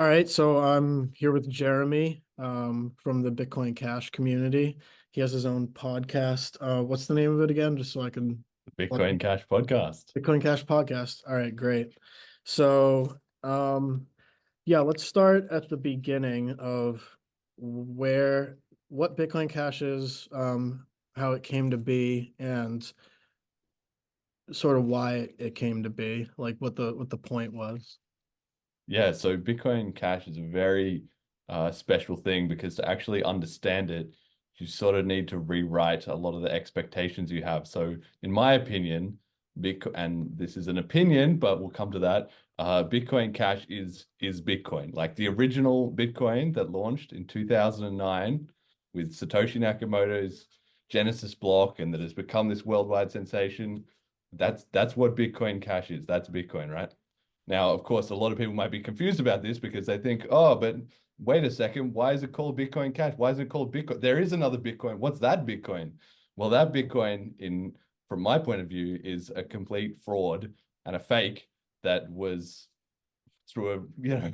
All right, so I'm here with Jeremy from the Bitcoin Cash community. He has his own podcast. What's the name of it again? Just so I can plug Bitcoin Cash podcast. Bitcoin Cash podcast. All right, great. So, yeah, let's start at the beginning of where what Bitcoin Cash is, how it came to be, and sort of why it came to be, like what the point was. Yeah, so Bitcoin Cash is a very special thing because to actually understand it, you sort of need to rewrite a lot of the expectations you have. So, in my opinion, Bitcoin, and this is an opinion, but we'll come to that. Bitcoin Cash is Bitcoin, like the original Bitcoin that launched in 2009 with Satoshi Nakamoto's Genesis block, and that has become this worldwide sensation. That's what Bitcoin Cash is. That's Bitcoin, right? Now, of course, a lot of people might be confused about this because they think, oh, but wait a second, why is it called Bitcoin Cash? Why is it called Bitcoin? There is another Bitcoin. What's that Bitcoin? Well, that Bitcoin, from my point of view, is a complete fraud and a fake that was through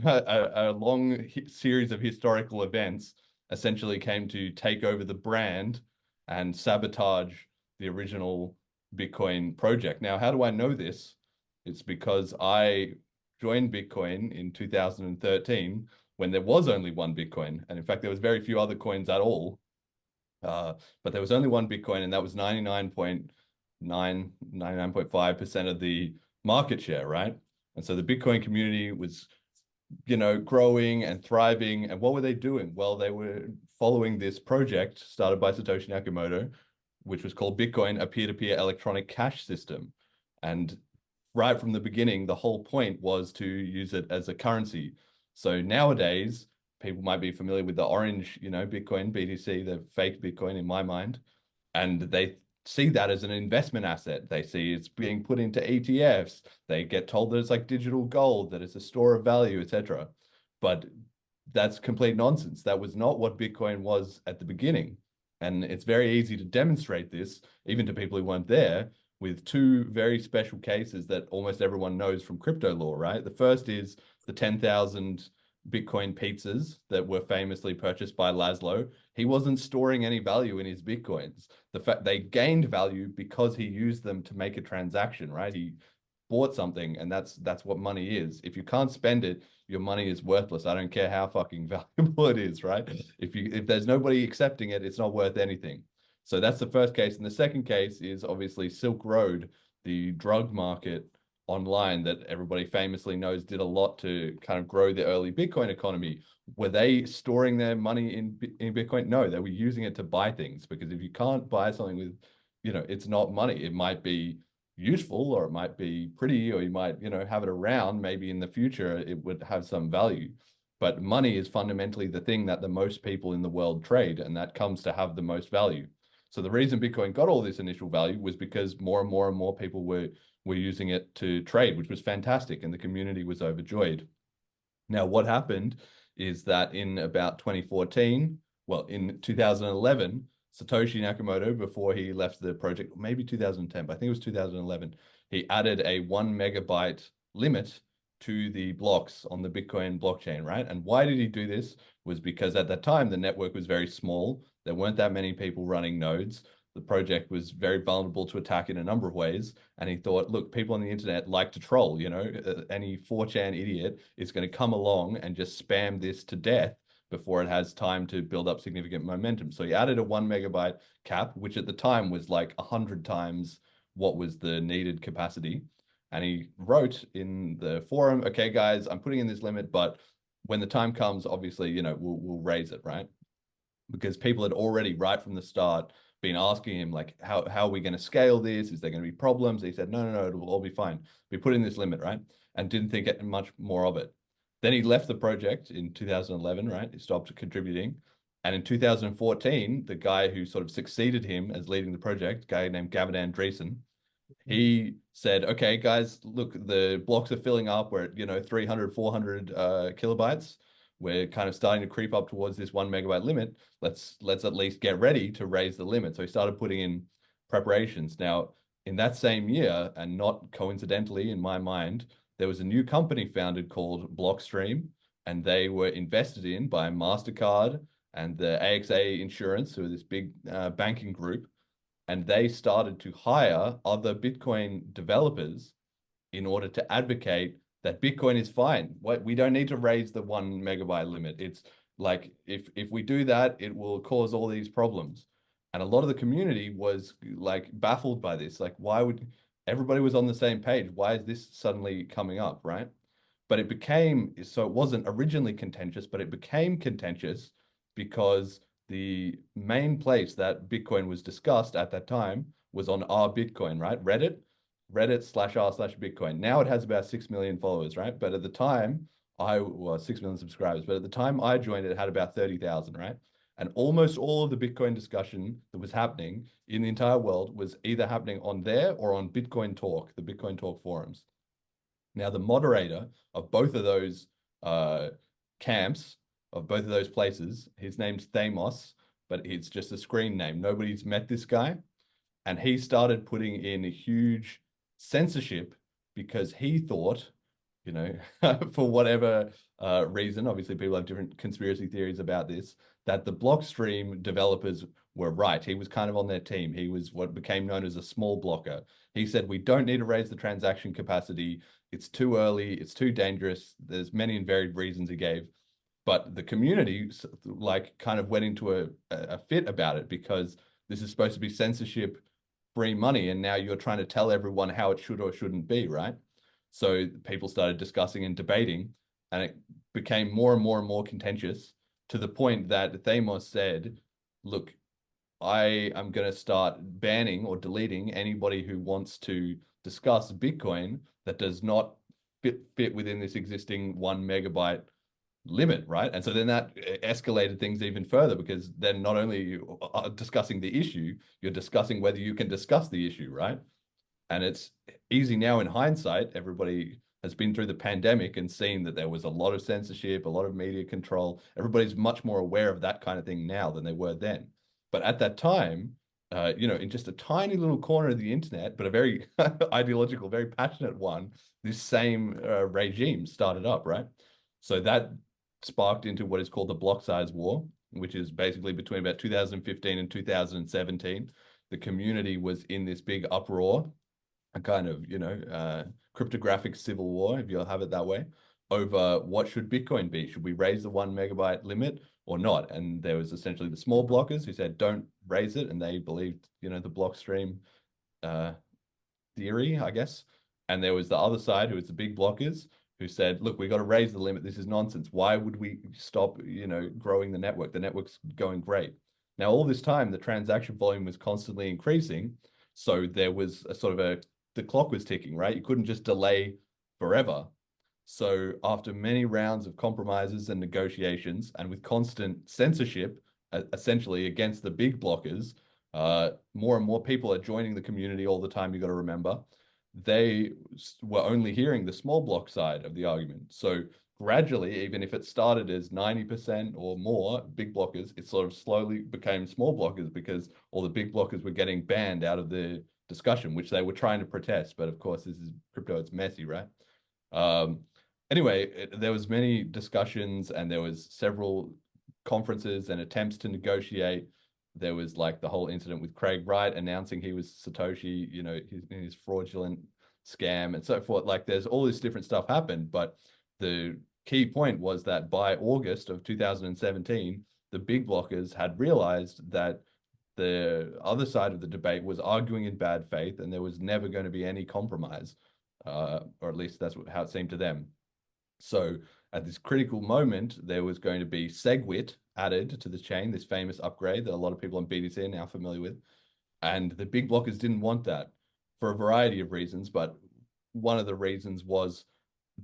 a long series of historical events essentially came to take over the brand and sabotage the original Bitcoin project. Now, how do I know this? It's because I joined Bitcoin in 2013 when there was only one Bitcoin. And in fact, there was very few other coins at all. Uh, but there was only one Bitcoin, and that was 99.5% of the market share, right? And so the Bitcoin community was, growing and thriving. And what were they doing? Well, they were following this project started by Satoshi Nakamoto, which was called Bitcoin, a peer-to-peer electronic cash system. And right from the beginning, the whole point was to use it as a currency. So nowadays, people might be familiar with the orange, Bitcoin, BTC, the fake Bitcoin in my mind, and they see that as an investment asset. They see it's being put into ETFs. They get told that it's like digital gold, that it's a store of value, etc. But that's complete nonsense. That was not what Bitcoin was at the beginning. And it's very easy to demonstrate this, even to people who weren't there, with two very special cases that almost everyone knows from crypto law, right? The first is the 10,000 Bitcoin pizzas that were famously purchased by Laszlo. He wasn't storing any value in his Bitcoins. The fact they gained value because he used them to make a transaction, right? He bought something, and that's what money is. If you can't spend it, your money is worthless. I don't care how fucking valuable it is, right? If there's nobody accepting it, it's not worth anything. So that's the first case. And the second case is obviously Silk Road, the drug market online that everybody famously knows did a lot to kind of grow the early Bitcoin economy. Were they storing their money in Bitcoin? No, they were using it to buy things, because if you can't buy something with, it's not money. It might be useful, or it might be pretty, or you might, have it around. Maybe in the future it would have some value. But money is fundamentally the thing that the most people in the world trade, and that comes to have the most value. So the reason Bitcoin got all this initial value was because more and more and more people were using it to trade, which was fantastic, and the community was overjoyed. Now, what happened is that in about 2014, well, in 2011, Satoshi Nakamoto, before he left the project, maybe 2010, but I think it was 2011, he added a 1 megabyte limit to the blocks on the Bitcoin blockchain, right? And why did he do this? Was because at that time, the network was very small. There weren't that many people running nodes. The project was very vulnerable to attack in a number of ways. And he thought, look, people on the internet like to troll, any 4chan idiot is going to come along and just spam this to death before it has time to build up significant momentum. So he added a 1 megabyte cap, which at the time was like 100 times what was the needed capacity. And he wrote in the forum, okay, guys, I'm putting in this limit, but when the time comes, obviously, we'll raise it, right? Because people had already, right from the start, been asking him, like, how are we going to scale this? Is there going to be problems? He said, no, it'll all be fine. We put in this limit, right? And didn't think much more of it. Then he left the project in 2011, right? He stopped contributing. And in 2014, the guy who sort of succeeded him as leading the project, a guy named Gavin Andreessen, he said, okay, guys, look, the blocks are filling up. We're at, 300, 400 kilobytes. We're kind of starting to creep up towards this 1 megabyte limit. Let's at least get ready to raise the limit. So he started putting in preparations. Now, in that same year, and not coincidentally in my mind, there was a new company founded called Blockstream. and they were invested in by MasterCard and the AXA Insurance, who are this big banking group, and they started to hire other Bitcoin developers in order to advocate that Bitcoin is fine. What we don't need to raise the 1 megabyte limit. It's like if we do that, it will cause all these problems. And a lot of the community was like baffled by this. Like, why would everybody was on the same page? Why is this suddenly coming up, right? But it became so it wasn't originally contentious, but it became contentious because the main place that Bitcoin was discussed at that time was on our Bitcoin, right? Reddit/r/Bitcoin. Now it has about 6 million followers, right? But at the time, well, 6 million subscribers. But at the time I joined, it had about 30,000, right? And almost all of the Bitcoin discussion that was happening in the entire world was either happening on there or on Bitcoin Talk, the Bitcoin Talk forums. Now, the moderator of both of those camps, of both of those places, his name's Thamos, but it's just a screen name. Nobody's met this guy. And he started putting in a huge censorship because he thought, you know, for whatever reason, obviously people have different conspiracy theories about this, that the Blockstream developers were right. He was kind of on their team. He was what became known as a small blocker. He said, we don't need to raise the transaction capacity. It's too early. It's too dangerous. There's many and varied reasons he gave. But the community like kind of went into a fit about it because this is supposed to be censorship free money, and now you're trying to tell everyone how it should or shouldn't be, right? So people started discussing and debating, and it became more and more and more contentious to the point that Thamos said, look, I am going to start banning or deleting anybody who wants to discuss Bitcoin that does not fit within this existing 1 megabyte limit, right? And so then that escalated things even further because then not only are discussing the issue, you're discussing whether you can discuss the issue, right? And it's easy now in hindsight. Everybody has been through the pandemic and seen that there was a lot of censorship, a lot of media control. Everybody's much more aware of that kind of thing now than they were then. But at that time, you know, in just a tiny little corner of the internet, but a very ideological, very passionate one, this same regime started up, right? So that sparked into what is called the block size war, which is basically between about 2015 and 2017. The community was in this big uproar, a kind of, you know, cryptographic civil war, if you'll have it that way, over what should Bitcoin be? Should we raise the 1 megabyte limit or not? And there was essentially the small blockers who said, don't raise it. And they believed, you know, the Blockstream theory, I guess. And there was the other side, who was the big blockers, who said, look, we got to raise the limit. This is nonsense. Why would we stop, you know, growing the network? The network's going great. Now, all this time, the transaction volume was constantly increasing. So there was a sort of the clock was ticking, right? You couldn't just delay forever. So after many rounds of compromises and negotiations, and with constant censorship, essentially against the big blockers, more and more people are joining the community all the time. You got to remember, they were only hearing the small block side of the argument. So gradually, even if it started as 90% or more big blockers, it sort of slowly became small blockers because all the big blockers were getting banned out of the discussion, which they were trying to protest. But of course, this is crypto, it's messy, right? Anyway, there was many discussions and there was several conferences and attempts to negotiate. There was like the whole incident with Craig Wright announcing he was Satoshi, you know, his fraudulent scam and so forth. Like there's all this different stuff happened, but the key point was that by August of 2017, the big blockers had realized that the other side of the debate was arguing in bad faith and there was never going to be any compromise, or at least that's how it seemed to them. So at this critical moment, there was going to be SegWit added to the chain, this famous upgrade that a lot of people on BTC are now familiar with. And the big blockers didn't want that for a variety of reasons. But one of the reasons was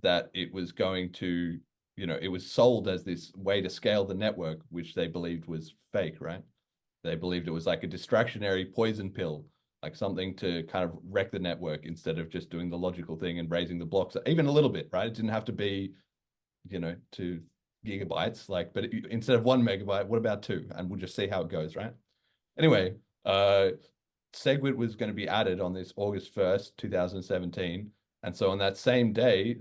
that it was going to, you know, it was sold as this way to scale the network, which they believed was fake, right? They believed it was like a distractionary poison pill, like something to kind of wreck the network instead of just doing the logical thing and raising the blocks even a little bit, right? It didn't have to be, you know, 2 gigabytes, like, but instead of 1 megabyte, what about 2? And we'll just see how it goes, right? Anyway, SegWit was going to be added on this August 1st, 2017. And so on that same day,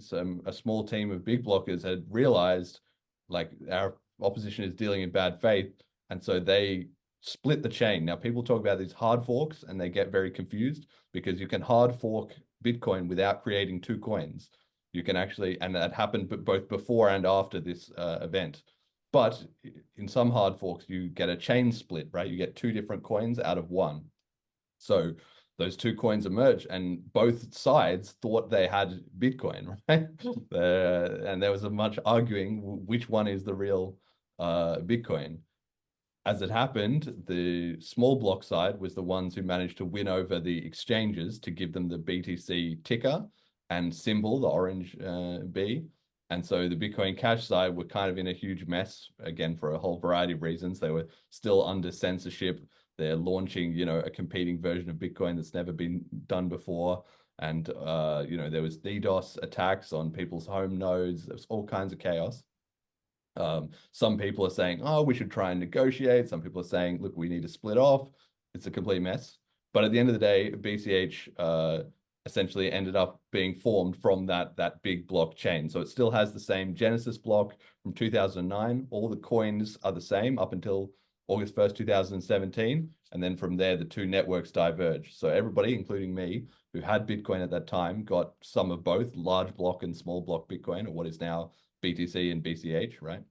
a small team of big blockers had realized like our opposition is dealing in bad faith, and so they split the chain. Now people talk about these hard forks and they get very confused because you can hard fork Bitcoin without creating two coins. You can actually, and that happened both before and after this event. But in some hard forks, you get a chain split, right? You get two different coins out of one. So those two coins emerged, and both sides thought they had Bitcoin, right? And there was a much arguing which one is the real Bitcoin. As it happened, the small block side was the ones who managed to win over the exchanges to give them the BTC ticker and symbol, the orange B. And so the Bitcoin Cash side were kind of in a huge mess, again, for a whole variety of reasons. They were still under censorship. They're launching, a competing version of Bitcoin that's never been done before. And, there was DDoS attacks on people's home nodes. There was all kinds of chaos. Some people are saying, oh, we should try and negotiate. Some people are saying, look, we need to split off. It's a complete mess. But at the end of the day, BCH essentially ended up being formed from that big blockchain. So it still has the same Genesis block from 2009. All the coins are the same up until August 1st, 2017. And then from there, the two networks diverged. So everybody, including me, who had Bitcoin at that time, got some of both large block and small block Bitcoin, or what is now BTC and BCH, right?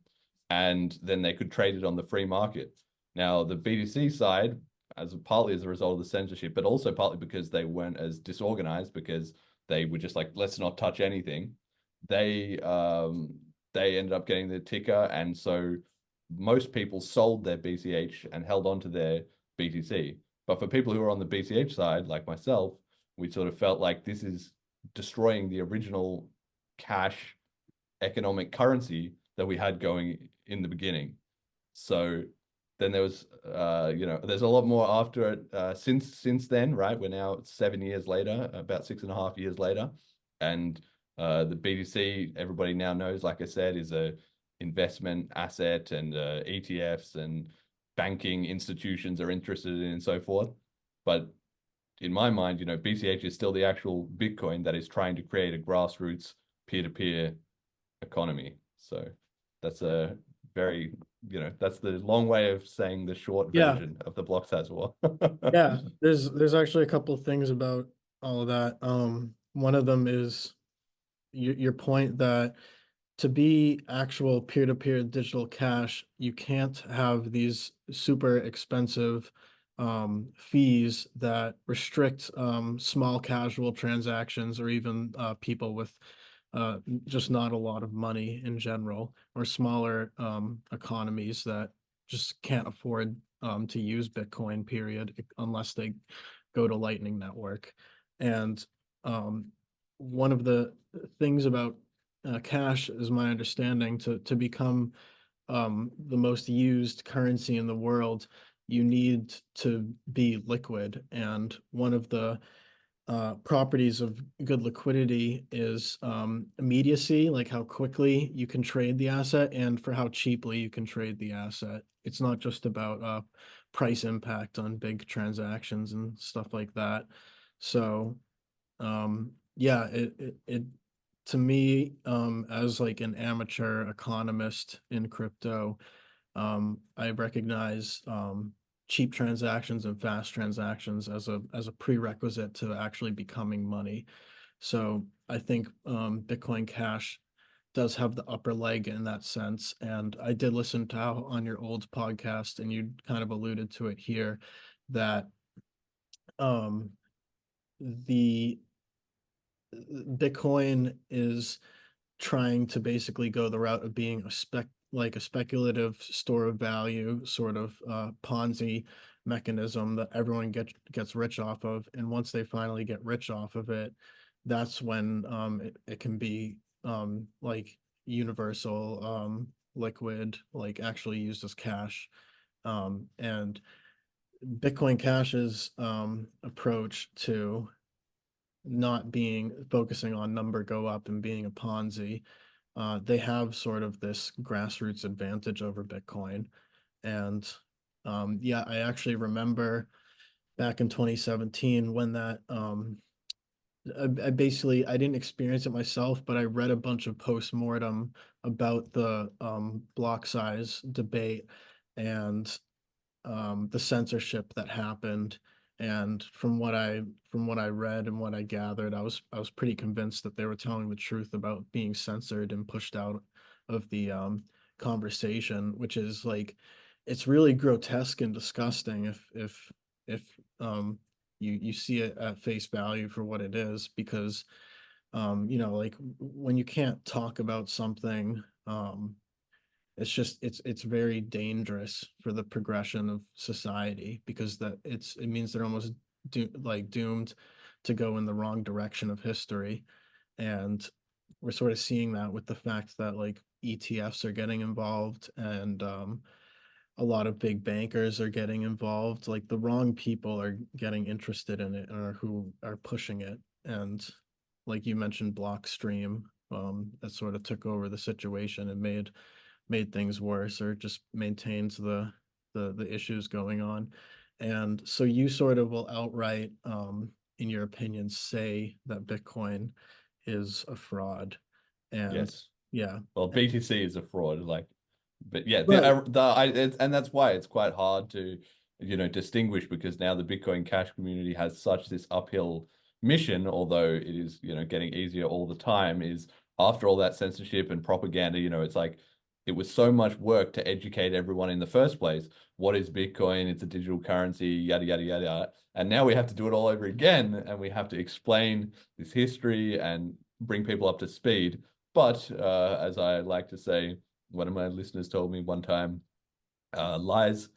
And then they could trade it on the free market. Now, the BTC side, partly as a result of the censorship, but also partly because they weren't as disorganized, because they were just like, let's not touch anything. They ended up getting the ticker, and so most people sold their BCH and held on to their BTC. But for people who are on the BCH side, like myself, we sort of felt like this is destroying the original cash economic currency that we had going in the beginning. So then there was, there's a lot more after it since then, right? We're now 7 years later, about 6.5 years later, and the BTC, everybody now knows, like I said, is a investment asset, and ETFs and banking institutions are interested in, and so forth. But in my mind, BCH is still the actual Bitcoin that is trying to create a grassroots peer-to-peer economy. So that's a very, that's the long way of saying the short Yeah, version of the block size war. yeah. There's actually a couple of things about all of that. One of them is your point that to be actual peer-to-peer digital cash, you can't have these super expensive fees that restrict small casual transactions, or even people with just not a lot of money in general, or smaller economies that just can't afford to use Bitcoin, period, unless they go to Lightning Network. And um, one of the things about cash, is my understanding, to become the most used currency in the world, you need to be liquid. And one of the properties of good liquidity is immediacy, like how quickly you can trade the asset and for how cheaply you can trade the asset. It's not just about price impact on big transactions and stuff like that. So yeah, it to me, as like an amateur economist in crypto, I recognize cheap transactions and fast transactions as a prerequisite to actually becoming money. So I think Bitcoin Cash does have the upper leg in that sense. And I did listen to how on your old podcast, and you kind of alluded to it here, that um, the Bitcoin is trying to basically go the route of being a speculative store of value, sort of Ponzi mechanism that everyone gets rich off of. And once they finally get rich off of it, that's when it can be like universal, liquid, like actually used as cash. And Bitcoin Cash's approach to not being focusing on number go up and being a Ponzi, they have sort of this grassroots advantage over Bitcoin. And yeah, I actually remember back in 2017 when that I didn't experience it myself, but I read a bunch of post-mortem about the block size debate and the censorship that happened. And from what I read and what I gathered, I was pretty convinced that they were telling the truth about being censored and pushed out of the conversation, which is like it's really grotesque and disgusting if you see it at face value for what it is, because you know, like when you can't talk about something, it's just it's very dangerous for the progression of society, because it means they're almost doomed to go in the wrong direction of history. And we're sort of seeing that with the fact that like ETFs are getting involved, and a lot of big bankers are getting involved. Like the wrong people are getting interested in it and are who are pushing it. And like you mentioned, Blockstream, that sort of took over the situation and made things worse, or just maintains the issues going on. And so you sort of will outright, in your opinion, say that Bitcoin is a fraud. And Yes. yeah, Well, BTC is a fraud, like, but yeah, right. and that's why it's quite hard to, distinguish, because now the Bitcoin Cash community has such this uphill mission, although it is, getting easier all the time, is after all that censorship and propaganda, it's like it was so much work to educate everyone in the first place. What is Bitcoin? It's a digital currency, yada, yada, yada. And now we have to do it all over again, and we have to explain this history and bring people up to speed. But as I like to say, one of my listeners told me one time, lies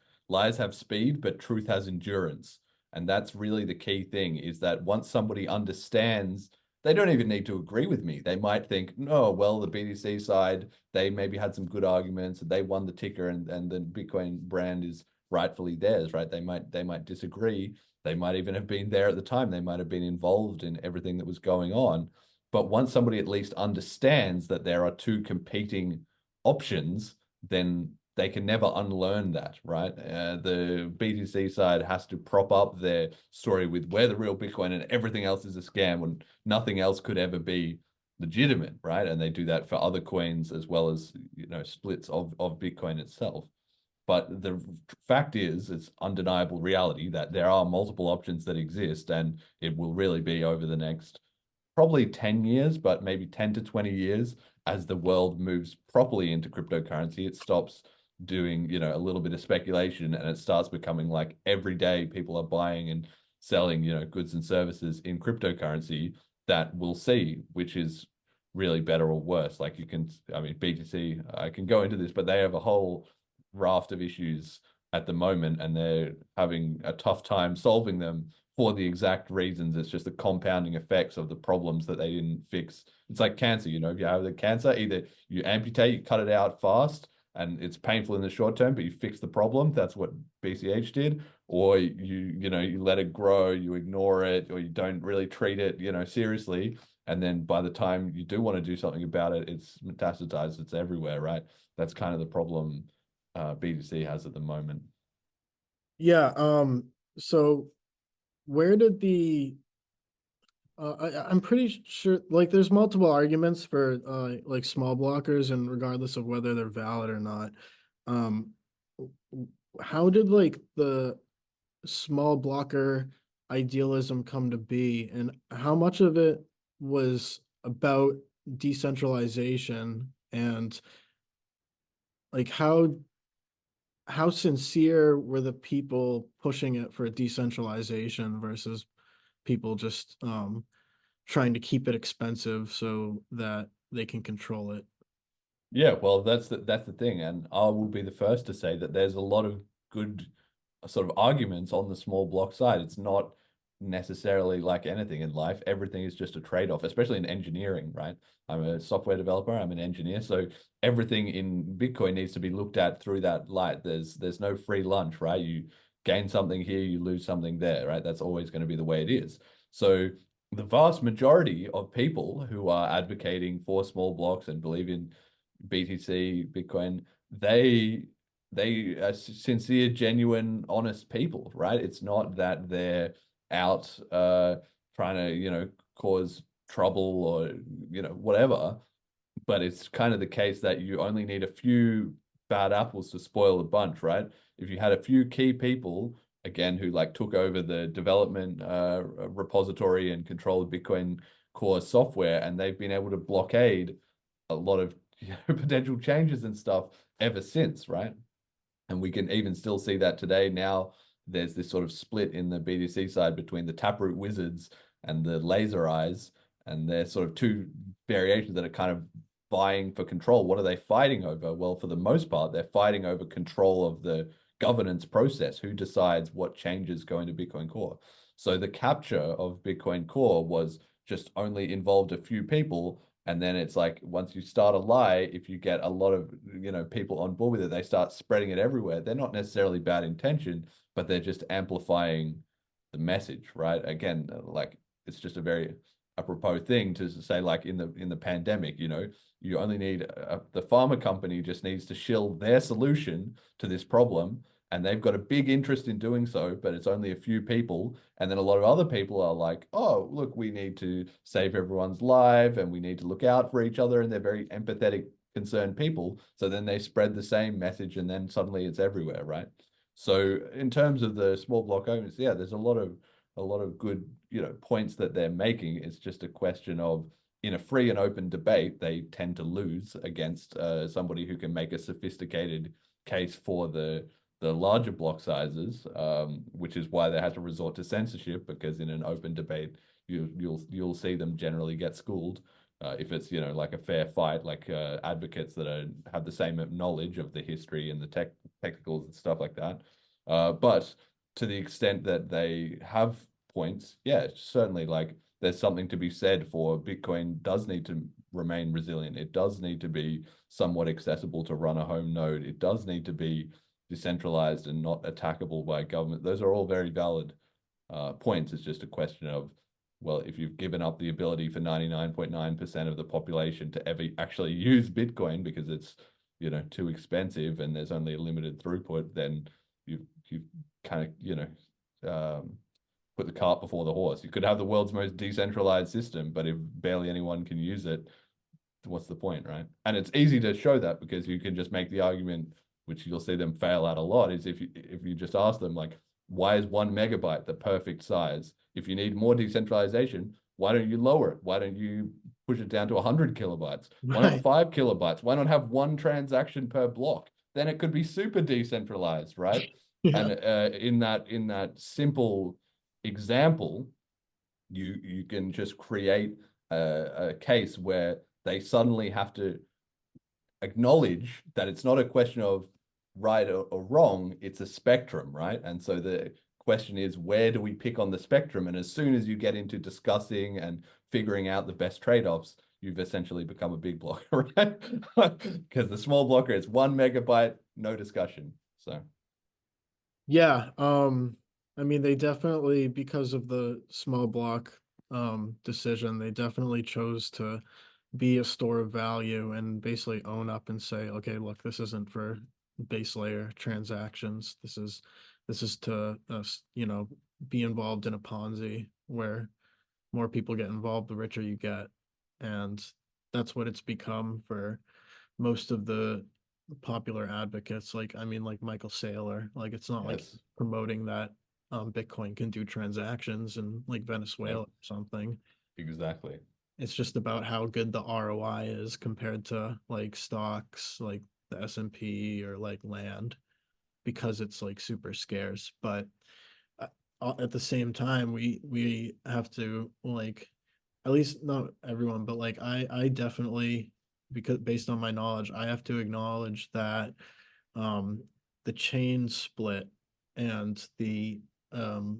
have speed, but truth has endurance. And that's really the key thing, is that once somebody understands, they don't even need to agree with me. They might think, no, well, the BTC side, they maybe had some good arguments, they won the ticker, and the Bitcoin brand is rightfully theirs, right? They might disagree. They might even have been there at the time. They might have been involved in everything that was going on. But once somebody at least understands that there are two competing options, then they can never unlearn that, right? The BTC side has to prop up their story with we're the real Bitcoin and everything else is a scam when nothing else could ever be legitimate, right? And they do that for other coins as well as, splits of Bitcoin itself. But the fact is, it's undeniable reality that there are multiple options that exist, and it will really be over the next probably 10 years, but maybe 10 to 20 years, as the world moves properly into cryptocurrency. It stops doing, a little bit of speculation, and it starts becoming like every day people are buying and selling, goods and services in cryptocurrency, that we'll see which is really better or worse. Like I mean, BTC, I can go into this, but they have a whole raft of issues at the moment, and they're having a tough time solving them for the exact reasons. It's just the compounding effects of the problems that they didn't fix. It's like cancer, if you have the cancer, either you amputate, you cut it out fast, and it's painful in the short term, but you fix the problem. That's what BCH did. Or you let it grow, you ignore it, or you don't really treat it, seriously. And then by the time you do want to do something about it, it's metastasized, it's everywhere, right? That's kind of the problem BTC has at the moment. Yeah, so where did the I'm pretty sure like there's multiple arguments for like small blockers, and regardless of whether they're valid or not. Um how did like the small blocker idealism come to be, and how much of it was about decentralization, and like how sincere were the people pushing it for decentralization versus people just trying to keep it expensive so that they can control it? Yeah, well, that's the thing, and I will be the first to say that there's a lot of good sort of arguments on the small block side. It's not necessarily like anything in life. Everything is just a trade-off, especially in engineering, right? I'm a software developer, I'm an engineer, so everything in Bitcoin needs to be looked at through that light. There's no free lunch, right? You gain something here, you lose something there, right? That's always going to be the way it is. So the vast majority of people who are advocating for small blocks and believe in BTC, Bitcoin, they are sincere, genuine, honest people, right? It's not that they're out trying to, cause trouble or, whatever. but it's kind of the case that you only need a few bad apples to spoil the bunch, right? If you had a few key people, again, who like took over the development repository and control of Bitcoin Core software, and they've been able to blockade a lot of potential changes and stuff ever since, right? And we can even still see that today. Now there's this sort of split in the BTC side between the Taproot Wizards and the Laser Eyes, and they're sort of two variations that are kind of vying for control. What are they fighting over? Well, for the most part, they're fighting over control of the governance process. Who decides what changes go into Bitcoin Core? So the capture of Bitcoin Core was just only involved a few people. And then it's like once you start a lie, if you get a lot of people on board with it, they start spreading it everywhere. They're not necessarily bad intention, but they're just amplifying the message, right? Again, like it's just a very apropos thing to say, like in the pandemic, you only need the pharma company just needs to shill their solution to this problem, and they've got a big interest in doing so, but it's only a few people. And then a lot of other people are like, oh, look, we need to save everyone's life and we need to look out for each other. And they're very empathetic, concerned people. So then they spread the same message and then suddenly it's everywhere, right? So in terms of the small block owners, yeah, there's a lot of good, points that they're making. It's just a question of in a free and open debate, they tend to lose against somebody who can make a sophisticated case for the larger block sizes, which is why they had to resort to censorship, because in an open debate, you'll see them generally get schooled. If it's like a fair fight, like advocates that have the same knowledge of the history and the technicals and stuff like that. But to the extent that they have points, yeah, certainly like there's something to be said for Bitcoin does need to remain resilient. It does need to be somewhat accessible to run a home node. It does need to be decentralized and not attackable by government. Those are all very valid points. It's just a question of, well, if you've given up the ability for 99.9% of the population to ever actually use Bitcoin because it's, too expensive and there's only a limited throughput, then you've kind of, put the cart before the horse. You could have the world's most decentralized system, but if barely anyone can use it, what's the point, right? And it's easy to show that because you can just make the argument, which you'll see them fail at a lot, is if you just ask them like, why is 1 MB the perfect size? If you need more decentralization, why don't you lower it? Why don't you push it down to 100 kilobytes? Why not Right. 5 kilobytes? Why not have one transaction per block? Then it could be super decentralized, right? Yeah. And in that simple example, you can just create a case where they suddenly have to acknowledge that it's not a question of right or wrong, it's a spectrum, right? And so the question is, where do we pick on the spectrum? And as soon as you get into discussing and figuring out the best trade-offs, you've essentially become a big blocker, right? Because the small blocker is 1 MB, no discussion. So Yeah, I mean, they definitely, because of the small block decision, they definitely chose to be a store of value and basically own up and say, okay, look, this isn't for base layer transactions. This is to be involved in a Ponzi where more people get involved, the richer you get. And that's what it's become for most of the popular advocates. Like, I mean, like Michael Saylor, like it's not like yes, promoting that Bitcoin can do transactions in like yep, Venezuela or something. exactly. It's just about how good the ROI is compared to like stocks, like the S&P or like land, because it's like super scarce. But uh, at the same time, we have to like, at least not everyone, but like I definitely, because based on my knowledge, I have to acknowledge that um the chain split and the um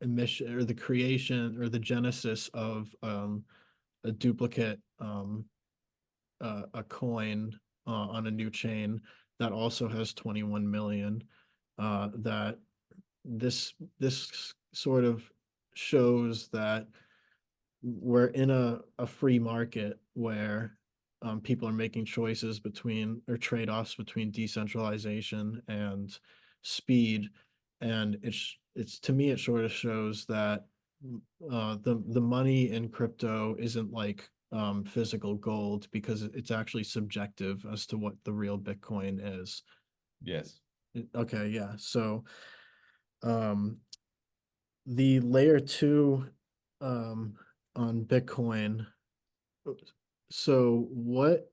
emission or the creation or the genesis of a duplicate a coin on a new chain that also has 21 million, that this sort of shows that we're in a free market where people are making choices between or trade-offs between decentralization and speed. And it's to me it sort of shows that the money in crypto isn't like physical gold because it's actually subjective as to what the real Bitcoin is. Yes. Okay, yeah. So um the layer two on Bitcoin. So what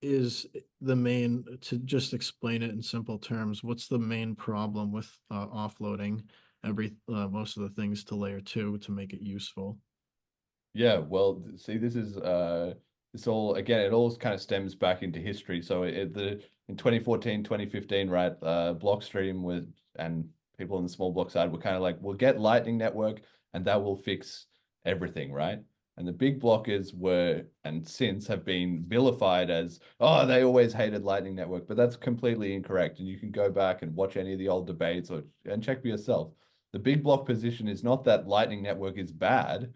is the main, to just explain it in simple terms, what's the main problem with offloading most of the things to layer two to make it useful? Yeah, well, see, this is this all again, it all kind of stems back into history. So in 2014, 2015, right, Blockstream was and people on the small block side were kind of like, we'll get Lightning Network and that will fix everything, right? And the big blockers were and since have been vilified as, oh, they always hated Lightning Network, but that's completely incorrect. And you can go back and watch any of the old debates and check for yourself. The big block position is not that Lightning Network is bad.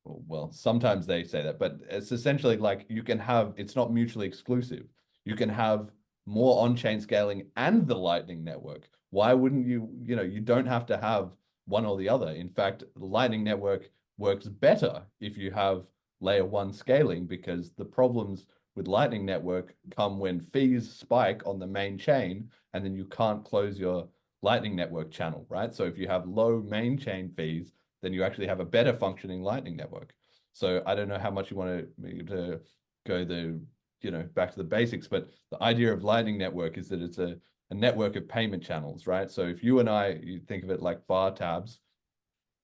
Well, sometimes they say that, but it's essentially like you can have, it's not mutually exclusive. You can have more on-chain scaling and the Lightning Network. Why wouldn't you, you don't have to have one or the other. In fact, the Lightning Network works better if you have layer one scaling because the problems with Lightning Network come when fees spike on the main chain and then you can't close your Lightning Network channel, right? So if you have low main chain fees, then you actually have a better functioning Lightning Network. So I don't know how much you want to go back to the basics, but the idea of Lightning Network is that it's a network of payment channels, right? So if you think of it like bar tabs,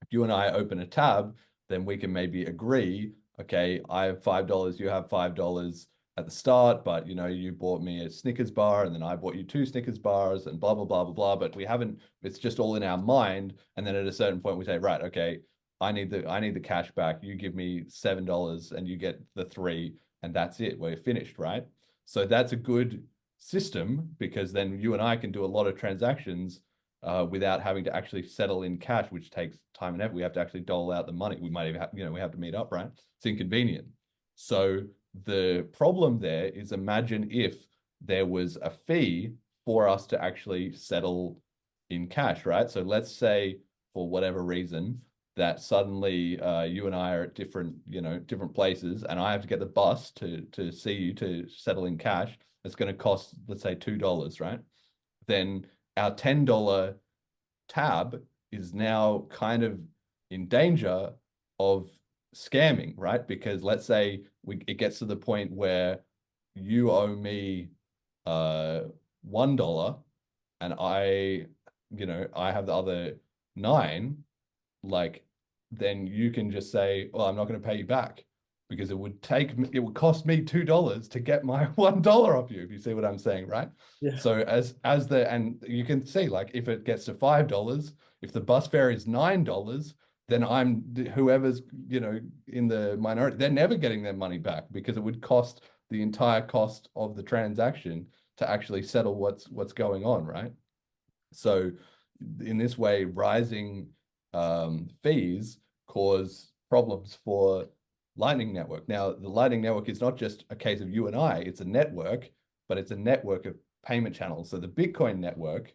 if you and I open a tab, then we can maybe agree, okay, I have $5, you have $5 at the start, but you bought me a Snickers bar and then I bought you two Snickers bars and blah, blah, blah, blah, blah. But we haven't, it's just all in our mind. And then at a certain point we say, right, okay, I need the cash back. You give me $7 and you get the three, and that's it. We're finished, right? So that's a good system because then you and I can do a lot of transactions without having to actually settle in cash, which takes time and effort. We have to actually dole out the money. We might even have, we have to meet up, right? It's inconvenient. So the problem there is imagine if there was a fee for us to actually settle in cash, right? So let's say for whatever reason that suddenly you and I are at different places and I have to get the bus to see you to settle in cash. It's going to cost, let's say, $2, right? Then our $10 tab is now kind of in danger of scamming, right? Because let's say it gets to the point where you owe me $1 and I have the other nine, like then you can just say, well, I'm not going to pay you back because it would cost me $2 to get my $1 off you, if you see what I'm saying, right? Yeah. So and you can see, like, if it gets to $5, if the bus fare is $9, then whoever's in the minority, they're never getting their money back because it would cost the entire cost of the transaction to actually settle what's going on, right? So in this way, rising fees cause problems for Lightning Network. Now, the Lightning Network is not just a case of you and I, it's a network, but it's a network of payment channels. So the Bitcoin network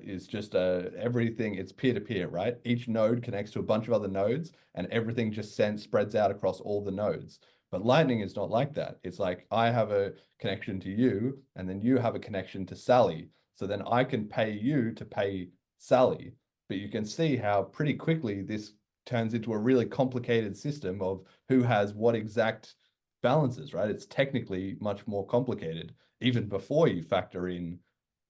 is just everything, it's peer-to-peer, right? Each node connects to a bunch of other nodes and everything just spreads out across all the nodes. But Lightning is not like that. It's like I have a connection to you and then you have a connection to Sally. So then I can pay you to pay Sally. But you can see how pretty quickly this turns into a really complicated system of who has what exact balances, right? It's technically much more complicated, even before you factor in,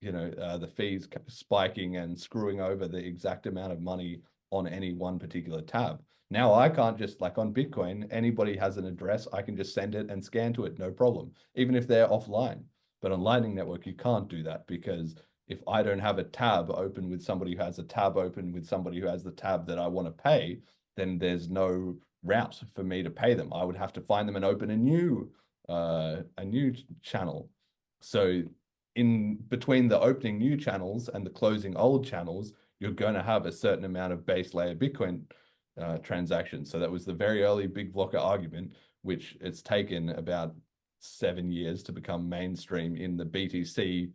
the fees spiking and screwing over the exact amount of money on any one particular tab. Now I can't just, like on Bitcoin, anybody has an address, I can just send it and scan to it, no problem, even if they're offline. But on Lightning Network, you can't do that because if I don't have a tab open with somebody who has a tab open with somebody who has the tab that I want to pay, then there's no route for me to pay them. I would have to find them and open a new channel. So in between the opening new channels and the closing old channels, you're going to have a certain amount of base layer Bitcoin transactions. So that was the very early big blocker argument, which it's taken about 7 years to become mainstream in the BTC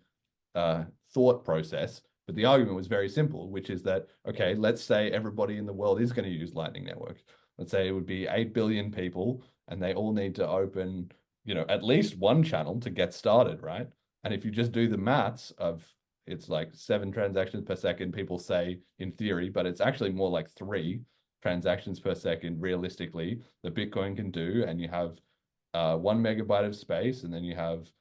thought process. But the argument was very simple, which is that, okay, let's say everybody in the world is going to use Lightning Network. Let's say it would be 8 billion people and they all need to open, at least one channel to get started, right? And if you just do the maths of it's like 7 transactions per second, people say in theory, but it's actually more like 3 transactions per second realistically that Bitcoin can do. And you have 1 megabyte of space, and then you have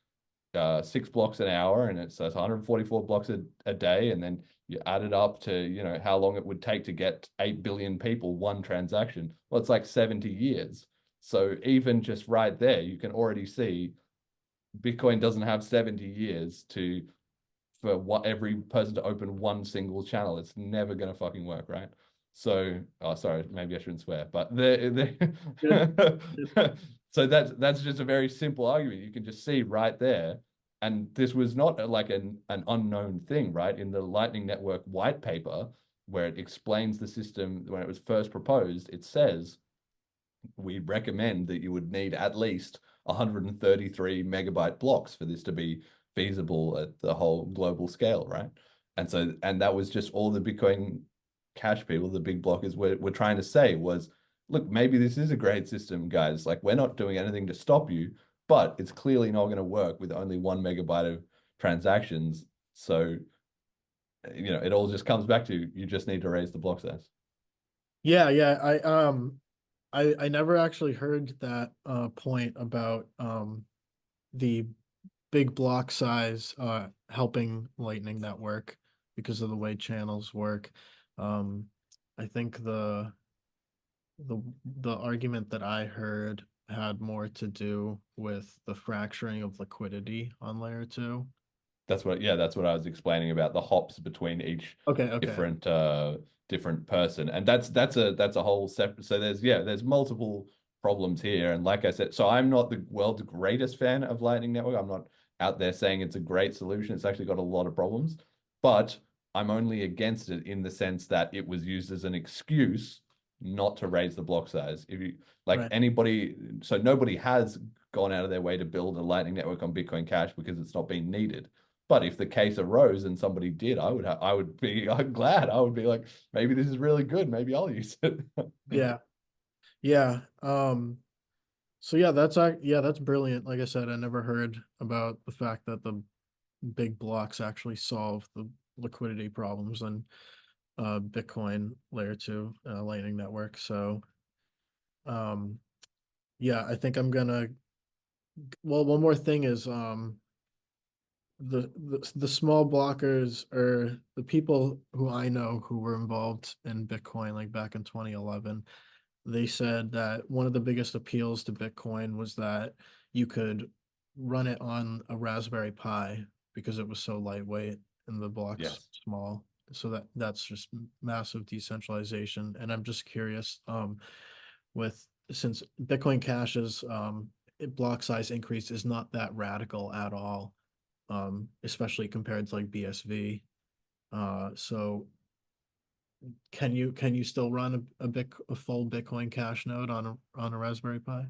6 blocks an hour, and it's 144 blocks a day, and then you add it up to how long it would take to get 8 billion people one transaction. Well, it's like 70 years. So even just right there, you can already see Bitcoin doesn't have 70 years to for what every person to open one single channel. It's never gonna fucking work, right? So, oh, sorry, maybe I shouldn't swear, but Good. Good. so that's just a very simple argument. You can just see right there. And this was not like an unknown thing, right? In the Lightning Network white paper, where it explains the system when it was first proposed, it says we recommend that you would need at least 133 megabyte blocks for this to be feasible at the whole global scale, right? And that was just all the Bitcoin Cash people, the big blockers were trying to say was, look, maybe this is a great system, guys. Like, we're not doing anything to stop you, but it's clearly not going to work with only 1 megabyte of transactions. So, it all just comes back to you just need to raise the block size. Yeah, yeah. I never actually heard that point about the big block size helping Lightning Network because of the way channels work. Um, I think the argument that I heard had more to do with the fracturing of liquidity on layer two. That's what I was explaining about the hops between each Okay, okay. different person. And that's a whole separate. So there's multiple problems here. And like I said, so I'm not the world's greatest fan of Lightning Network. I'm not out there saying it's a great solution. It's actually got a lot of problems, but I'm only against it in the sense that it was used as an excuse not to raise the block size. If you like Right. anybody, so nobody has gone out of their way to build a Lightning Network on Bitcoin Cash because it's not been needed. But if the case arose and somebody did, I would be glad. I would be like, maybe this is really good. Maybe I'll use it. Yeah. Yeah. So yeah, yeah, that's brilliant. Like I said, I never heard about the fact that the big blocks actually solve the liquidity problems on Bitcoin layer two Lightning Network. So um yeah, I think I'm gonna well, one more thing is the small blockers or the people who I know who were involved in Bitcoin like back in 2011, they said that one of the biggest appeals to Bitcoin was that you could run it on a Raspberry Pi because it was so lightweight and the blocks Yes. small. So that's just massive decentralization. And I'm just curious, with since Bitcoin Cash's block size increase is not that radical at all, especially compared to like BSV. So can you still run a full Bitcoin Cash node on a Raspberry Pi?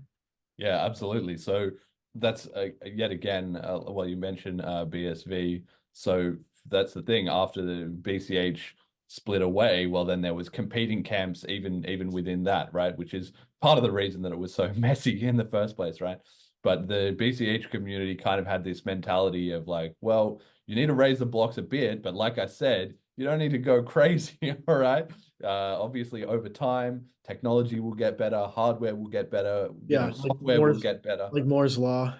Yeah, absolutely. So that's yet again, well, you mentioned BSV. So that's the thing. After the BCH split away, well, then there was competing camps even within that, right? Which is part of the reason that it was so messy in the first place, right? But the BCH community kind of had this mentality of like, well, you need to raise the blocks a bit, but like I said, you don't need to go crazy, all right? Obviously, over time, technology will get better, hardware will get better, Yeah, software will get better. Like Moore's law.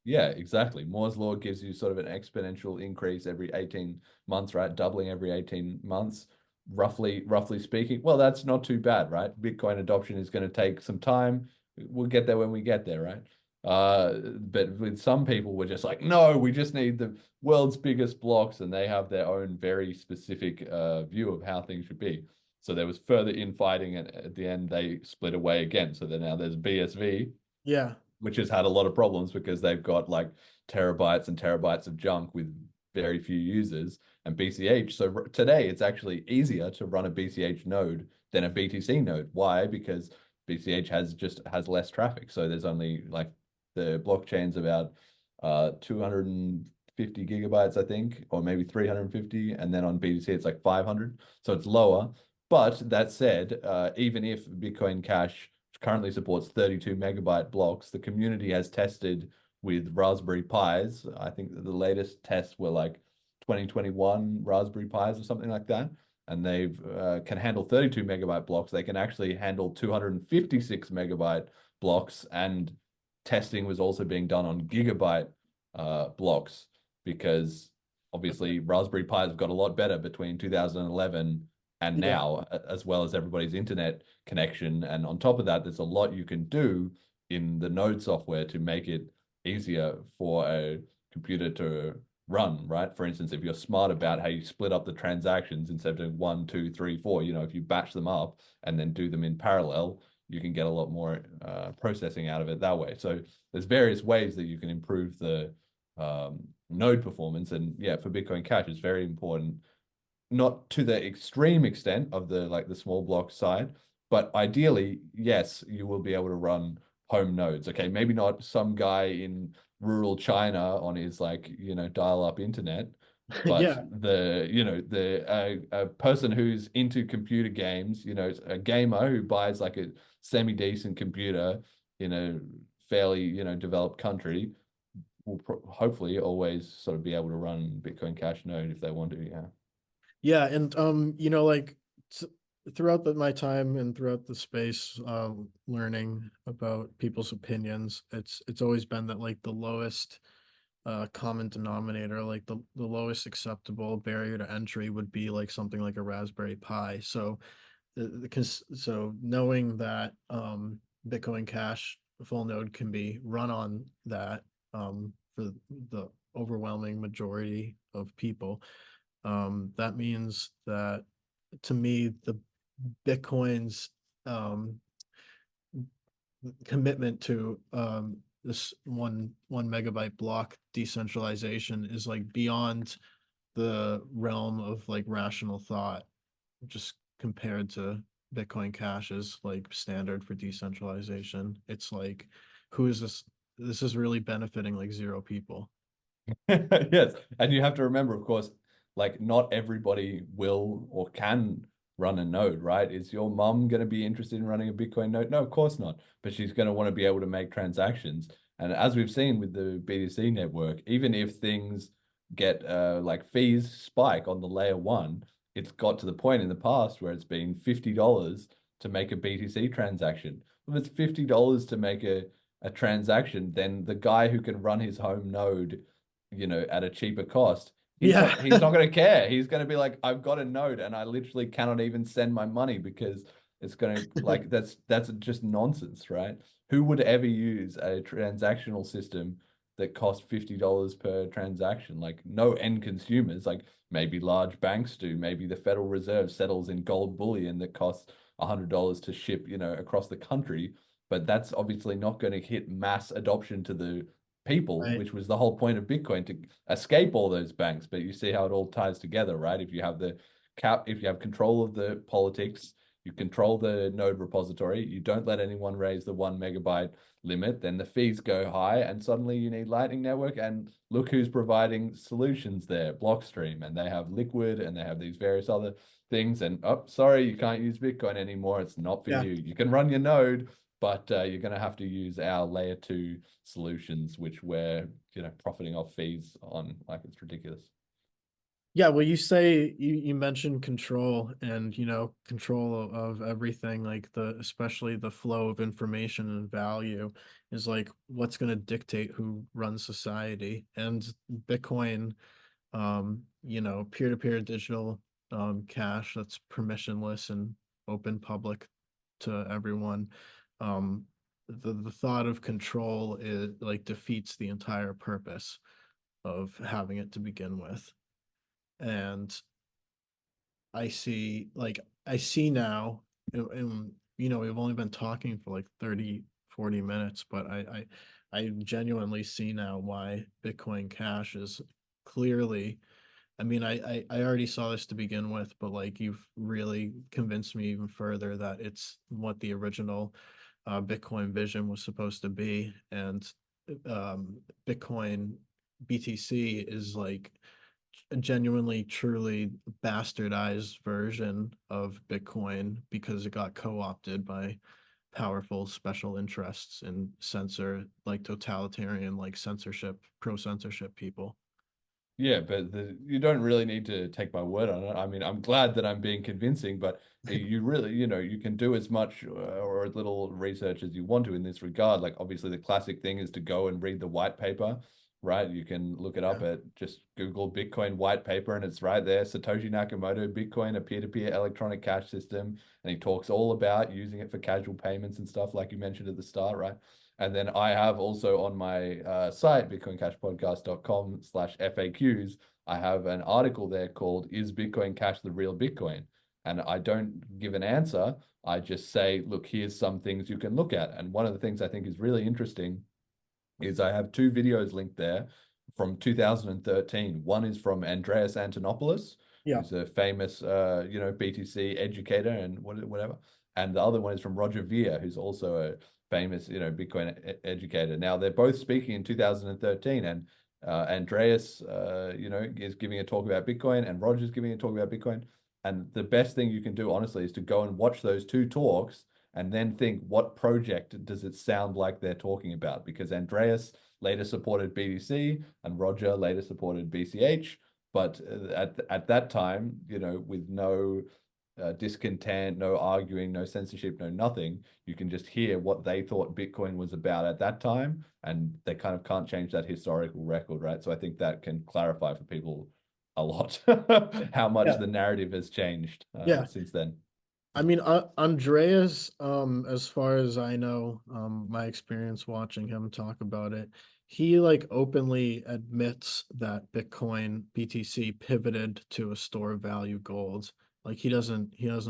Yeah, exactly. Moore's law gives you sort of an exponential increase every 18 months, right? Doubling every 18 months, roughly speaking. Well, that's not too bad, right? Bitcoin adoption is going to take some time. We'll get there when we get there, right? But with some people, we're just like, no, we just need the world's biggest blocks, and they have their own very specific view of how things should be. So there was further infighting, and at the end, they split away again. So then now there's BSV, Yeah, which has had a lot of problems because they've got like terabytes and terabytes of junk with very few users, and BCH. So today it's actually easier to run a BCH node than a BTC node. Why? Because BCH has less traffic. So there's only like the blockchain's about 250 gigabytes, I think, or maybe 350, and then on BTC it's like 500. So it's lower. But that said, even if Bitcoin Cash currently supports 32 megabyte blocks. The community has tested with Raspberry Pis. I think the latest tests were like 2021 Raspberry Pis or something like that. And they've can handle 32 megabyte blocks. They can actually handle 256 megabyte blocks, and testing was also being done on gigabyte blocks, because obviously Raspberry Pis have got a lot better between 2011 and Yeah. now, as well as everybody's internet connection. And on top of that, there's a lot you can do in the node software to make it easier for a computer to run, right? For instance, if you're smart about how you split up the transactions instead of doing one, two, three, four, if you batch them up and then do them in parallel, you can get a lot more processing out of it that way. So there's various ways that you can improve the node performance. And yeah, for Bitcoin Cash, it's very important, not to the extreme extent of the small block side, but ideally, yes, you will be able to run home nodes. Okay, maybe not some guy in rural China on his dial-up internet, but Yeah. a person who's into computer games, a gamer who buys like a semi-decent computer in a fairly, developed country will hopefully always sort of be able to run Bitcoin Cash node if they want to, yeah. Yeah, and like throughout my time and throughout the space, learning about people's opinions, it's always been that like the lowest common denominator, like the lowest acceptable barrier to entry would be like something like a Raspberry Pi. So so knowing that Bitcoin Cash full node can be run on that for the overwhelming majority of people, that means that to me the Bitcoin's um commitment to this one megabyte block decentralization is like beyond the realm of like rational thought, just compared to Bitcoin Cash's like standard for decentralization. It's like, who is this? This is really benefiting like zero people. Yes, and you have to remember, of course, like not everybody will or can run a node, right? Is your mom going to be interested in running a Bitcoin node? No, of course not. But she's going to want to be able to make transactions. And as we've seen with the BTC network, even if things get like fees spike on the layer one, it's got to the point in the past where it's been $50 to make a BTC transaction. If it's $50 to make a transaction, then the guy who can run his home node, at a cheaper cost, Yeah. he's not going to care. He's going to be like, I've got a node and I literally cannot even send my money because it's going to like that's just nonsense, right? Who would ever use a transactional system that costs $50 per transaction? Like no end consumers, like maybe large banks do, maybe the Federal Reserve settles in gold bullion that costs $100 to ship, across the country. But that's obviously not going to hit mass adoption to the people, Right. which was the whole point of Bitcoin, to escape all those banks. But you see how it all ties together, right? If you have if you have control of the politics, you control the node repository, you don't let anyone raise the 1 megabyte limit, then the fees go high, and suddenly you need Lightning Network. And look who's providing solutions there, Blockstream, and they have Liquid, and they have these various other things. And oh, sorry, you can't use Bitcoin anymore. It's not for Yeah. you. You can run your node, but you're going to have to use our layer two solutions, which we're profiting off fees on. Like, it's ridiculous. Yeah, well, you mentioned control and control of everything, like especially the flow of information and value is like what's going to dictate who runs society. And Bitcoin, peer-to-peer digital cash that's permissionless and open public to everyone. Um, the thought of control is like defeats the entire purpose of having it to begin with. And I see now, and we've only been talking for like 30, 40 minutes, but I genuinely see now why Bitcoin Cash is clearly, I mean, I already saw this to begin with, but like you've really convinced me even further that it's what the original Bitcoin vision was supposed to be. And Bitcoin BTC is like a genuinely, truly bastardized version of Bitcoin because it got co-opted by powerful special interests and censor like totalitarian like censorship, pro censorship people. Yeah, but you don't really need to take my word on it. I mean, I'm glad that I'm being convincing, but you really, you can do as much or as little research as you want to in this regard. Like, obviously, the classic thing is to go and read the white paper, right? You can look it Yeah. up at just Google Bitcoin white paper, and it's right there. Satoshi Nakamoto, Bitcoin, a peer-to-peer electronic cash system. And he talks all about using it for casual payments and stuff, like you mentioned at the start, right? And then I have also on my site, bitcoincashpodcast.com/FAQs, I have an article there called "Is Bitcoin Cash the Real Bitcoin?" And I don't give an answer. I just say, look, here's some things you can look at. And one of the things I think is really interesting is I have two videos linked there from 2013. One is from Andreas Antonopoulos, Yeah. who's a famous, BTC educator and whatever. And the other one is from Roger Ver, who's also a famous, Bitcoin educator. Now, they're both speaking in 2013, and Andreas, is giving a talk about Bitcoin, and Roger's giving a talk about Bitcoin. And the best thing you can do, honestly, is to go and watch those two talks and then think, what project does it sound like they're talking about? Because Andreas later supported BTC and Roger later supported BCH. But at that time, with no discontent, no arguing, no censorship, no nothing, you can just hear what they thought Bitcoin was about at that time, and they kind of can't change that historical record, right? So I think that can clarify for people a lot how much Yeah. the narrative has changed Yeah. since then. I mean, Andreas, as far as I know, my experience watching him talk about it, he like openly admits that Bitcoin BTC pivoted to a store of value gold. Like he doesn't deny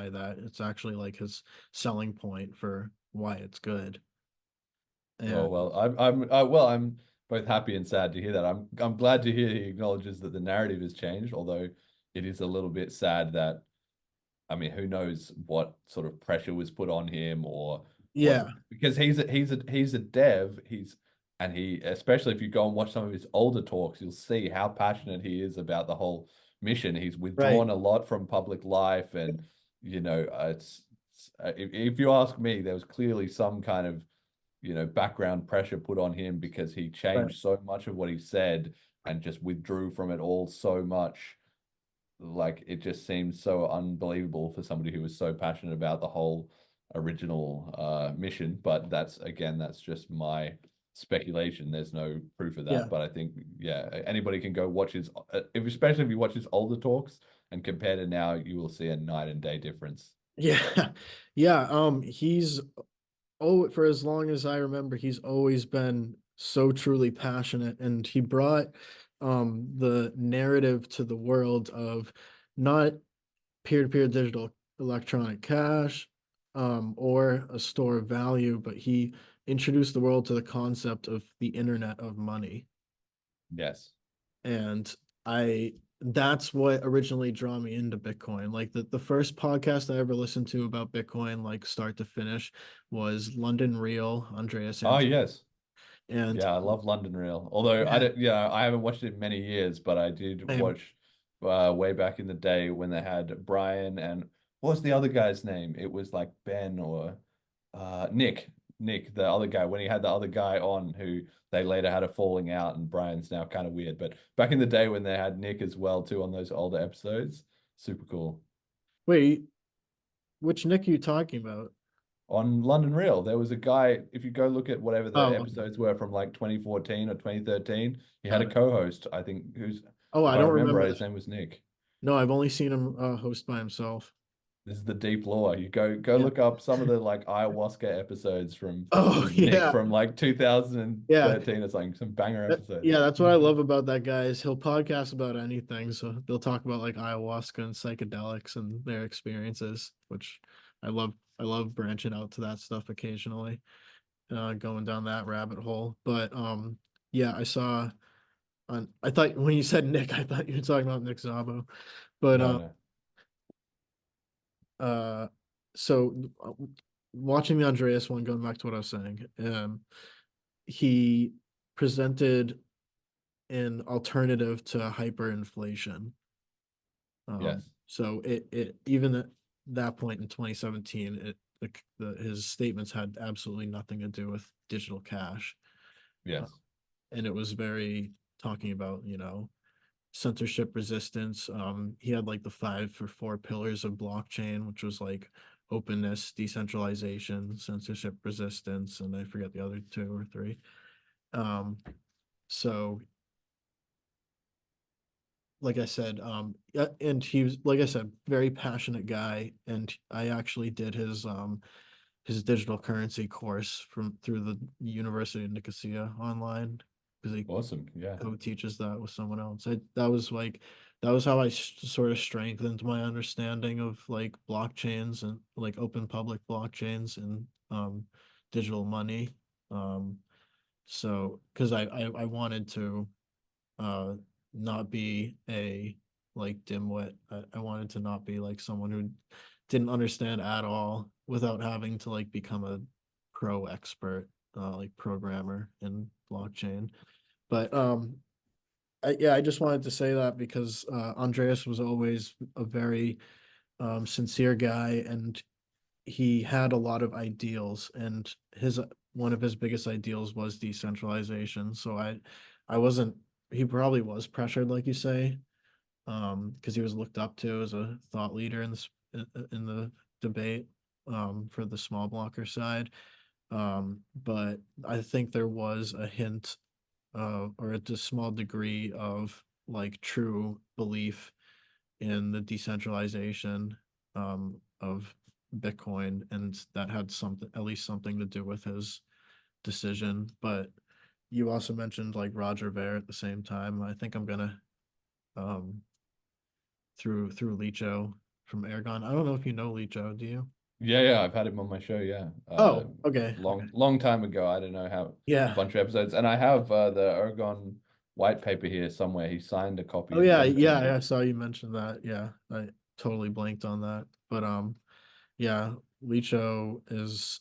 that. It's actually like his selling point for why it's good. Oh And well, I'm both happy and sad to hear that. I'm glad to hear he acknowledges that the narrative has changed, although it is a little bit sad that, I mean, who knows what sort of pressure was put on him or what, yeah, because he's a dev, and he, especially if you go and watch some of his older talks, you'll see how passionate he is about the whole mission. He's right, withdrawn a lot from public life, and if you ask me, there was clearly some kind of background pressure put on him because he right. changed so much of what he said and just withdrew from it all so much. Like, it just seems so unbelievable for somebody who was so passionate about the whole original mission. But that's just my speculation. There's no proof of Yeah. that. But I think, yeah, anybody can go watch his, especially if you watch his older talks and compare to now, you will see a night and day difference. Yeah. Yeah. He's oh, for as long as I remember, he's always been so truly passionate, and he brought the narrative to the world of not peer-to-peer digital electronic cash or a store of value, but he introduced the world to the concept of the internet of money. Yes. And I that's what originally drew me into Bitcoin. Like the first podcast I ever listened to about Bitcoin, like start to finish, was London Real, Andreas Oh, Anton. yes. And Yeah, I love London Real. Although I yeah, don't, yeah, I haven't watched it in many years, but I did same. watch way back in the day when they had Brian and what was the other guy's name? It was like Ben or Nick. Nick, the other guy, when he had the other guy on who they later had a falling out, and Brian's now kind of weird. But back in the day when they had Nick as well too on those older episodes, super cool. Wait, which Nick are you talking about? On London Real, there was a guy, if you go look at whatever the Oh, episodes were from like 2014 or 2013, he had got a it. co-host, I think, who's, Oh, if I I don't remember remember right, his that. name was Nick. No, I've only seen him host by himself. This is the deep lore. You go Yeah. look up some of the like ayahuasca episodes from Oh, with Nick yeah. from like Yeah. 2013 or something, some banger Yeah, episodes. that's what I love about that guy is he'll podcast about anything. So they'll talk about like ayahuasca and psychedelics and their experiences, which I love. I love branching out to that stuff occasionally, going down that rabbit hole. But yeah, I saw on. I thought when you said Nick, I thought you were talking about Nick Szabo. But No, no. uh, so watching the Andreas one, going back to what I was saying, he presented an alternative to hyperinflation. Yes. So it even that that point in 2017, his statements had absolutely nothing to do with digital cash. Uh, Yes. and it was very talking about, censorship resistance. He had like the 5 for 4 pillars of blockchain, which was like openness, decentralization, censorship resistance, and I forget the other 2 or 3. Um, so like I said, yeah, and he was, like I said, very passionate guy, and I actually did his digital currency course from through the University of Nicosia online because he Awesome. Yeah. co-teaches that with someone else. That was how I sort of strengthened my understanding of like blockchains and like open public blockchains and digital money. Um, so because I wanted to uh not be a like dimwit. I wanted to not be like someone who didn't understand at all without having to like become a pro expert like programmer in blockchain. But yeah, I just wanted to say that because Andreas was always a very sincere guy, and he had a lot of ideals, and his one of his biggest ideals was decentralization. So I wasn't. He probably was pressured, like you say, because he was looked up to as a thought leader in this in the debate for the small blocker side. But I think there was a hint or a small degree of like true belief in the decentralization of Bitcoin, and that had something, at least something to do with his decision. But you also mentioned like Roger Ver at the same time. I think I'm gonna um through Licho from Ergon. I don't know if you know Licho, do you? Yeah, yeah, I've had him on my show, yeah. Oh, okay, okay. Long time ago. I don't know how a Yeah. bunch of episodes. And I have the Ergon white paper here somewhere. He signed a copy Oh and yeah, sent it to yeah, me. I saw you mention that. Yeah, I totally blanked on that. But yeah, Licho is,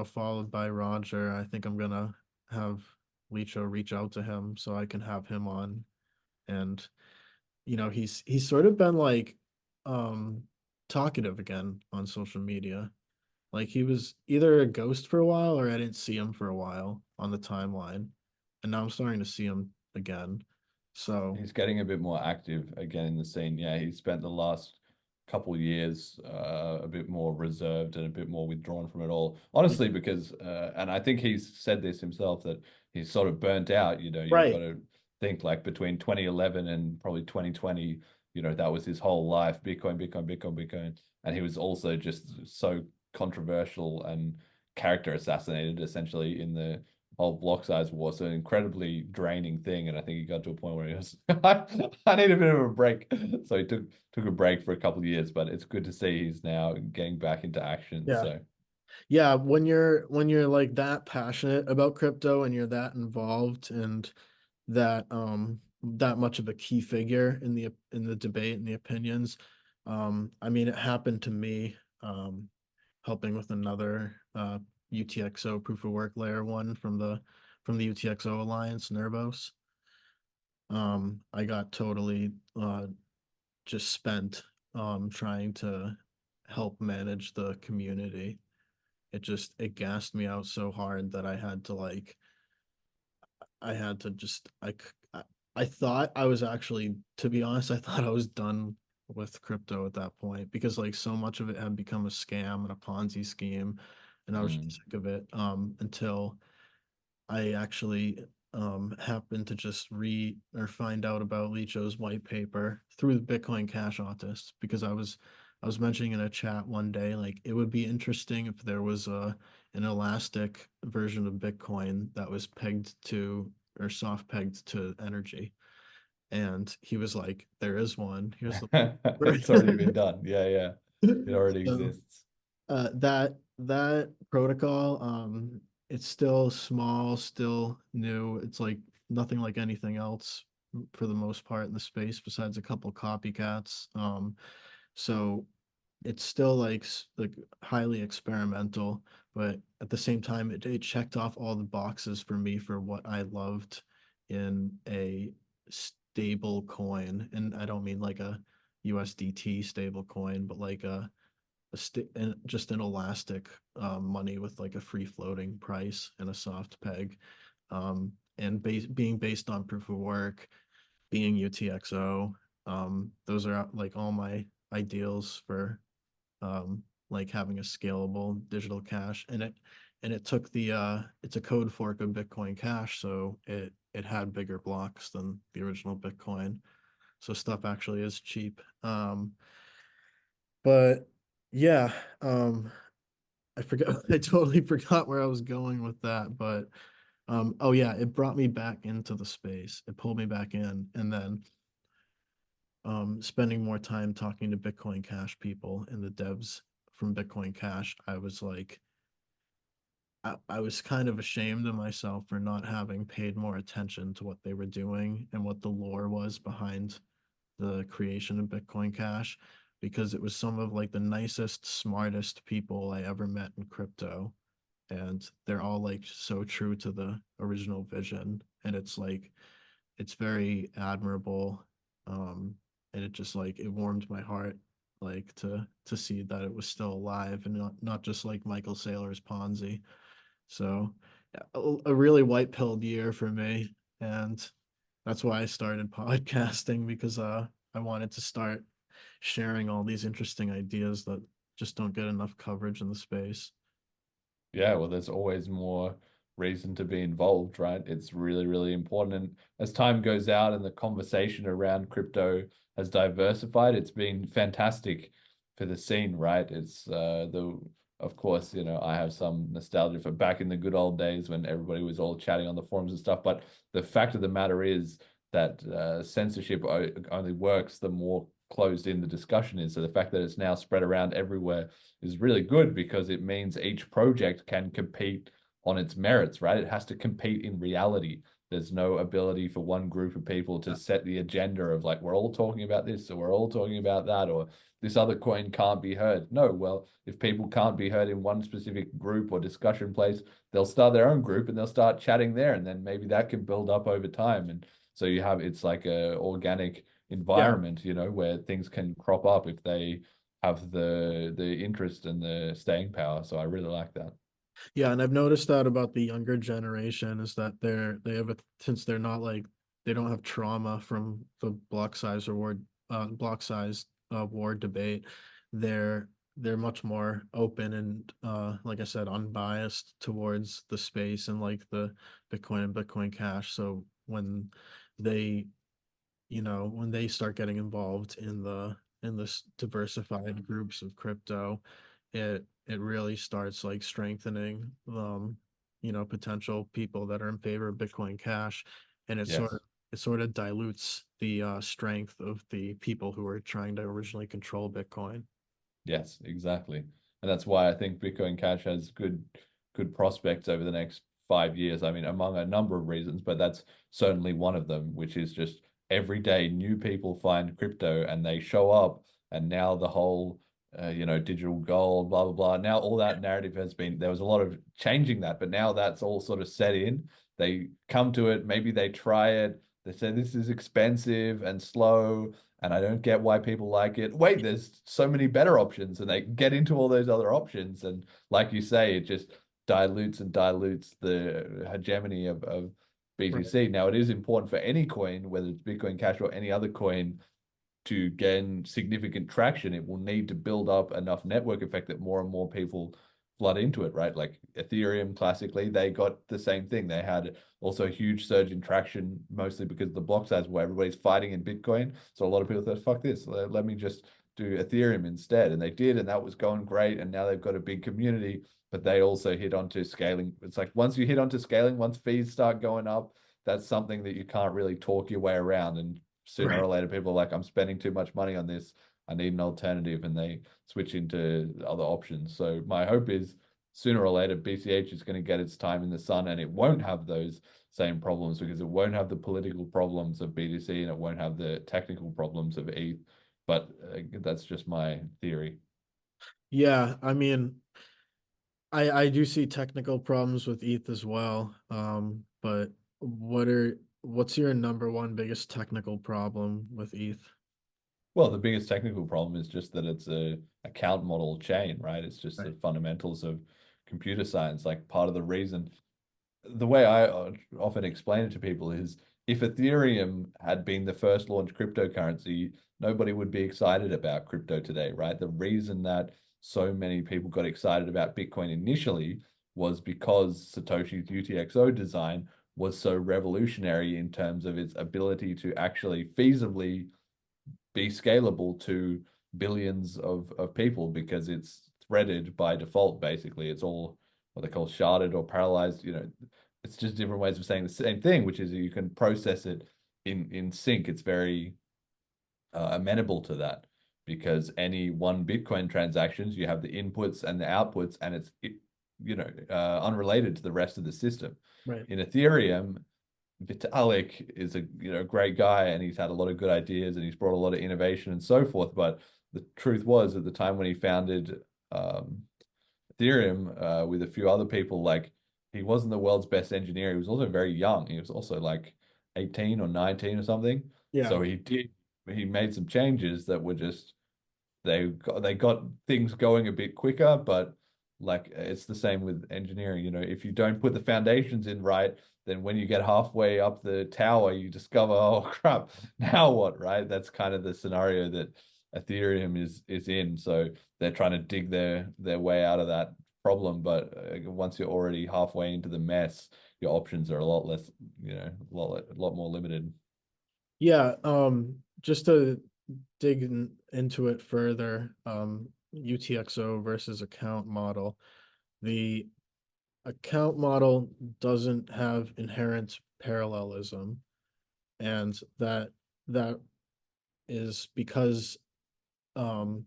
followed by Roger. I think I'm gonna have Licho reach out to him so I can have him on. And, he's sort of been like um talkative again on social media. Like he was either a ghost for a while or I didn't see him for a while on the timeline. And now I'm starting to see him again. So He's getting a bit more active again in the scene. Yeah, he spent the last couple of years a bit more reserved and a bit more withdrawn from it all. yeah, Honestly, because and I think he's said this himself that he's sort of burnt out. You've got right. to think like between 2011 and probably 2020, that was his whole life, Bitcoin, Bitcoin, Bitcoin, Bitcoin. And he was also just so controversial and character assassinated essentially in the whole block size was an incredibly draining thing, and I think he got to a point where he was, I need a bit of a break. So he took a break for a couple of years, but it's good to see he's now getting back into action. Yeah. So Yeah, when you're like that passionate about crypto and you're that involved and that much of a key figure in the debate and the opinions. I mean, it happened to me helping with another UTXO proof of work layer one from the UTXO Alliance, Nervos. I got totally just spent trying to help manage the community. It gassed me out so hard that I had to just I thought I was actually, to be honest, I thought I was done with crypto at that point because like so much of it had become a scam and a Ponzi scheme, and I was mm. just sick of it until I actually happened to just read or find out about Licho's white paper through the Bitcoin Cash Artist because I was mentioning in a chat one day like it would be interesting if there was a an elastic version of Bitcoin that was pegged to or soft pegged to energy. And he was like, there is one. Here's the It's already been done. Yeah, yeah, it already so exists. that protocol, it's still small, still new. It's like nothing like anything else for the most part in the space besides a couple copycats. So it's still like highly experimental, but at the same time, it checked off all the boxes for me for what I loved in a stable coin. And I don't mean like a USDT stable coin, but like just an elastic money with like a free floating price and a soft peg. And being based on proof of work, being UTXO, those are like all my ideals for like having a scalable digital cash. And it took it's a code fork of Bitcoin Cash, so it had bigger blocks than the original Bitcoin. So stuff actually is cheap. But yeah, I forgot I totally forgot where I was going with that, but oh yeah, it brought me back into the space. It pulled me back in, and then spending more time talking to Bitcoin Cash people and the devs from Bitcoin Cash, I was like, I was kind of ashamed of myself for not having paid more attention to what they were doing and what the lore was behind the creation of Bitcoin Cash, because it was some of like the nicest, smartest people I ever met in crypto. And they're all like so true to the original vision. And it's like, it's very admirable. And it just like, it warmed my heart, like to see that it was still alive and not just like Michael Saylor's Ponzi. So a really white pilled year for me. And that's why I started podcasting, because I wanted to start sharing all these interesting ideas that just don't get enough coverage in the space. Yeah, well, there's always more reason to be involved, right? It's really, really important. And as time goes out and the conversation around crypto has diversified, it's been fantastic for the scene, right? It's of course, I have some nostalgia for back in the good old days when everybody was all chatting on the forums and stuff. But the fact of the matter is that censorship only works the more closed in the discussion is. So the fact that it's now spread around everywhere is really good because it means each project can compete on its merits, right? It has to compete in reality. There's no ability for one group of people to set the agenda of like, we're all talking about this, or we're all talking about that, or this other coin can't be heard. No, well, if people can't be heard in one specific group or discussion place, they'll start their own group and they'll start chatting there. And then maybe that can build up over time. And so it's like a organic Yeah. environment, where things can crop up if they have the interest and the staying power. So I really like that. Yeah, and I've noticed that about the younger generation is that they have since they're not like, they don't have trauma from the block size war debate. They're much more open and like I said, unbiased towards the space and like the Bitcoin and Bitcoin Cash. So they when they start getting involved in this diversified groups of crypto, it really starts like strengthening potential people that are in favor of Bitcoin Cash, and Yes. it sort of dilutes the strength of the people who are trying to originally control Bitcoin. Yes, exactly. And that's why I think Bitcoin Cash has good prospects over the next 5 years. I mean, among a number of reasons, but that's certainly one of them, which is just every day new people find crypto and they show up, and now the whole digital gold, blah blah blah. Now all that narrative there was a lot of changing that, but now that's all sort of set in. They come to it, maybe they try it. They say this is expensive and slow and I don't get why people like it. Wait, there's so many better options, and they get into all those other options. And like you say, it just dilutes and dilutes the hegemony of Right. BTC. Now, it is important for any coin, whether it's Bitcoin Cash or any other coin, to gain significant traction. It will need to build up enough network effect that more and more people flood into it, right? Like Ethereum, classically, they got the same thing. They had also a huge surge in traction, mostly because of the block size where everybody's fighting in Bitcoin. So a lot of people thought, fuck this, let me just do Ethereum instead. And they did, and that was going great. And now they've got a big community, but they also hit onto scaling. It's like once you hit onto scaling, once fees start going up, that's something that you can't really talk your way around. And sooner or Right. later, people are like, I'm spending too much money on this. I need an alternative, and they switch into other options. So my hope is sooner or later, BCH is going to get its time in the sun, and it won't have those same problems because it won't have the political problems of BTC and it won't have the technical problems of ETH. But that's just my theory. Yeah, I mean, I do see technical problems with ETH as well. But what's your number one biggest technical problem with ETH? Well, the biggest technical problem is just that it's a account model chain, right? It's just the Right. fundamentals of computer science. Like part of the reason, the way I often explain it to people is if Ethereum had been the first launch cryptocurrency, nobody would be excited about crypto today, right? The reason that so many people got excited about Bitcoin initially was because Satoshi's UTXO design was so revolutionary in terms of its ability to actually feasibly be scalable to billions of people because it's threaded by default, basically. It's all what they call sharded or parallelized, it's just different ways of saying the same thing, which is you can process it in sync. It's very amenable to that because any one Bitcoin transactions, you have the inputs and the outputs, and unrelated to the rest of the system. Right. In Ethereum, Vitalik is a great guy, and he's had a lot of good ideas, and he's brought a lot of innovation and so forth. But the truth was, at the time when he founded Ethereum with a few other people, like he wasn't the world's best engineer. He was also very young. He was also like 18 or 19 or something. Yeah. So he made some changes that were just they got things going a bit quicker, but like it's the same with engineering. If you don't put the foundations in right, then when you get halfway up the tower, you discover, oh crap, now what, right? That's kind of the scenario that Ethereum is in. So they're trying to dig their way out of that problem. But once you're already halfway into the mess, your options are a lot less, a lot more limited. Yeah. Just to dig into it further, UTXO versus account model. The account model doesn't have inherent parallelism, and that is because um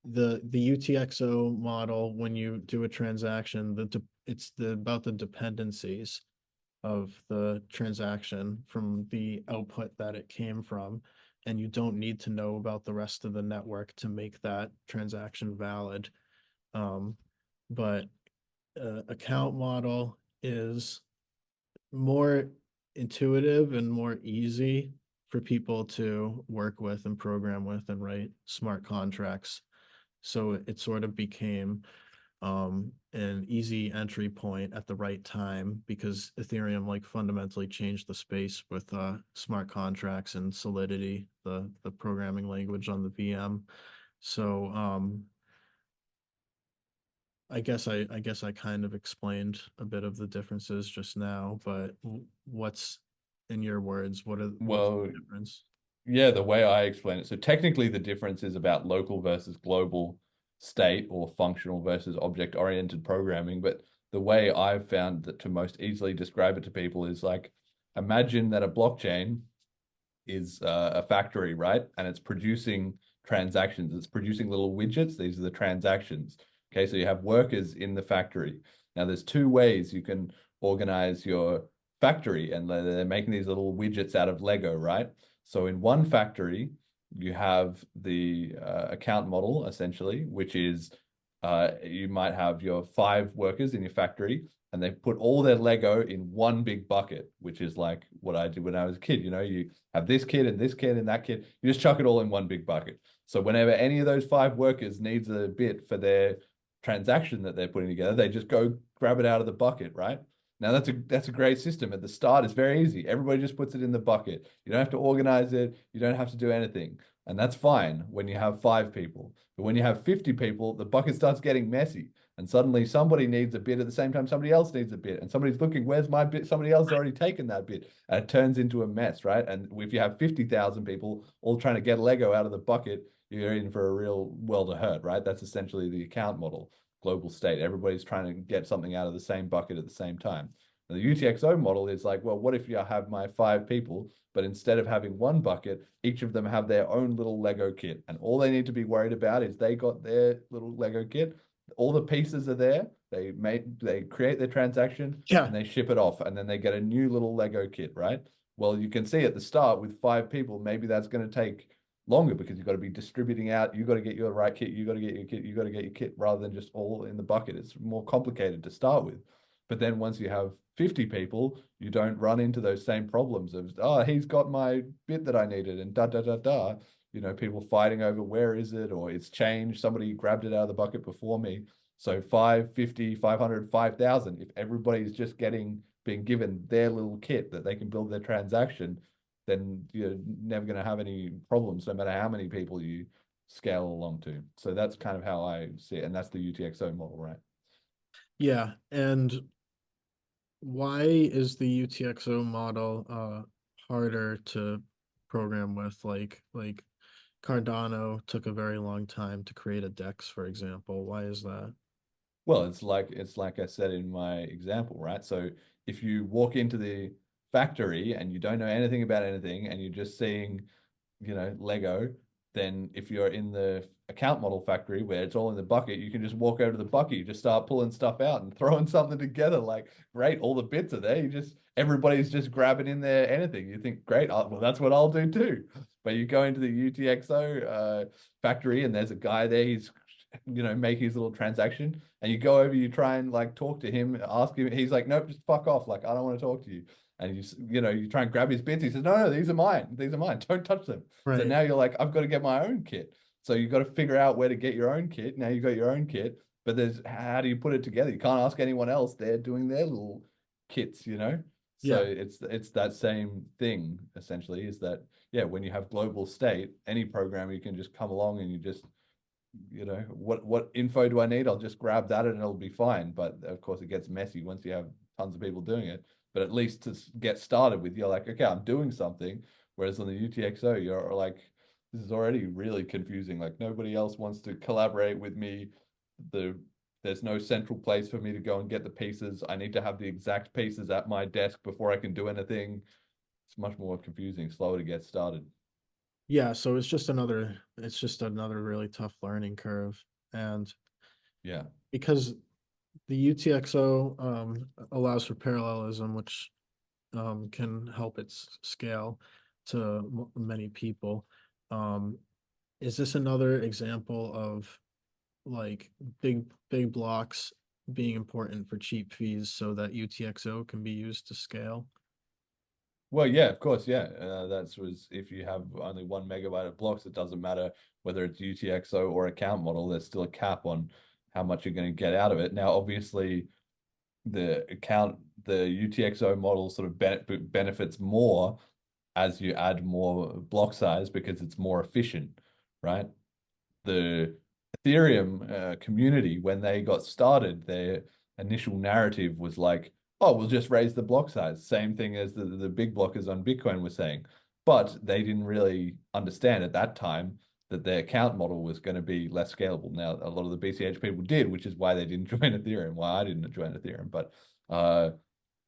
the UTXO model, when you do a transaction, it's about the dependencies of the transaction from the output that it came from, and you don't need to know about the rest of the network to make that transaction valid. Um, but account model is more intuitive and more easy for people to work with and program with and write smart contracts. So it sort of became an easy entry point at the right time because Ethereum like fundamentally changed the space with smart contracts and Solidity, the programming language on the VM. So I guess I kind of explained a bit of the differences just now, but what's in your words, what's Well, the difference? yeah, the way I explain it. So technically the difference is about local versus global state or functional versus object-oriented programming. But the way I've found that to most easily describe it to people is like, imagine that a blockchain is a factory, right? And it's producing transactions. It's producing little widgets. These are the transactions. Okay, so you have workers in the factory. Now, there's two ways you can organize your factory, and they're making these little widgets out of Lego, right? So in one factory, you have the account model essentially, which is you might have your 5 workers in your factory, and they put all their Lego in one big bucket, which is like what I did when I was a kid. You have this kid and this kid and that kid. You just chuck it all in one big bucket. So whenever any of those 5 workers needs a bit for their transaction that they're putting together, they just go grab it out of the bucket, right? Now that's a great system. At the start, it's very easy. Everybody just puts it in the bucket. You don't have to organize it. You don't have to do anything. And that's fine when you have 5 people. But when you have 50 people, the bucket starts getting messy. And suddenly somebody needs a bit at the same time somebody else needs a bit. And somebody's looking, where's my bit? Somebody else has already taken that bit. And it turns into a mess, right? And if you have 50,000 people all trying to get Lego out of the bucket, you're in for a real world of hurt, right? That's essentially the account model, global state. Everybody's trying to get something out of the same bucket at the same time. And the UTXO model is like, well, what if you have my 5 people, but instead of having one bucket, each of them have their own little Lego kit. And all they need to be worried about is they got their little Lego kit. All the pieces are there. They create their transaction Yeah. and they ship it off. And then they get a new little Lego kit, right? Well, you can see at the start with 5 people, maybe that's going to take longer because you've got to be distributing out. You've got to get your right kit. You've got to get your kit. You've got to get your kit rather than just all in the bucket. It's more complicated to start with. But then once you have 50 people, you don't run into those same problems of, oh, he's got my bit that I needed and da da da da. people fighting over where is it, or it's changed. Somebody grabbed it out of the bucket before me. So 550, 500, 5,000. If everybody's just being given their little kit that they can build their transaction, then you're never going to have any problems, no matter how many people you scale along to. So that's kind of how I see it. And that's the UTXO model, right? Yeah, and why is the UTXO model harder to program with? Like Cardano took a very long time to create a DEX, for example. Why is that? Well, it's like I said in my example, right? So if you walk into the factory and you don't know anything about anything and you're just seeing, Lego, then if you're in the account model factory where it's all in the bucket, you can just walk over to the bucket, you just start pulling stuff out and throwing something together. Like, great, all the bits are there. Everybody's just grabbing in there anything. You think, great, well, that's what I'll do too. But you go into the UTXO factory and there's a guy there. He's make his little transaction, and you go over, you try and like talk to him, ask him. He's like, nope, just fuck off. Like, I don't want to talk to you. And you try and grab his bits. He says, no, no, these are mine. These are mine. Don't touch them. So Right. now you're like, I've got to get my own kit. So you've got to figure out where to get your own kit. Now you've got your own kit, but there's how do you put it together? You can't ask anyone else. They're doing their little kits. So Yeah. it's that same thing essentially. Is that yeah? When you have global state, any program you can just come along and you just what info do I need? I'll just grab that and it'll be fine. But of course, it gets messy once you have tons of people doing it. But at least to get started with, you're like, okay, I'm doing something. Whereas on the UTXO, you're like, this is already really confusing. Like nobody else wants to collaborate with me. There's no central place for me to go and get the pieces. I need to have the exact pieces at my desk before I can do anything. It's much more confusing, slower to get started. Yeah, so it's just another really tough learning curve. And Yeah. because the UTXO allows for parallelism, which can help its scale to many people. Um, is this another example of like big blocks being important for cheap fees so that UTXO can be used to scale? Well, yeah, of course, yeah. That's was if you have only 1 megabyte of blocks, it doesn't matter whether it's UTXO or account model. There's still a cap on how much you're going to get out of it. Now, obviously, the UTXO model sort of benefits more as you add more block size because it's more efficient, right? The Ethereum community, when they got started, their initial narrative was like, oh, we'll just raise the block size. Same thing as the big blockers on Bitcoin were saying. But they didn't really understand at that time that their account model was going to be less scalable. Now, a lot of the BCH people did, which is why they didn't join Ethereum, why I didn't join Ethereum. But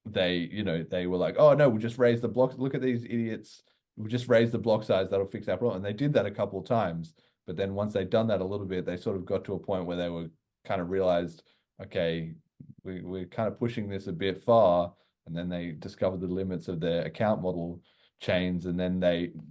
they were like, oh no, we'll just raise the blocks. Look at these idiots. We'll just raise the block size. That'll fix our problem. And they did that a couple of times. But then once they'd done that a little bit, they sort of got to a point where they were kind of realized, okay, we're kind of pushing this a bit far. And then they discovered the limits of their account model chains. And then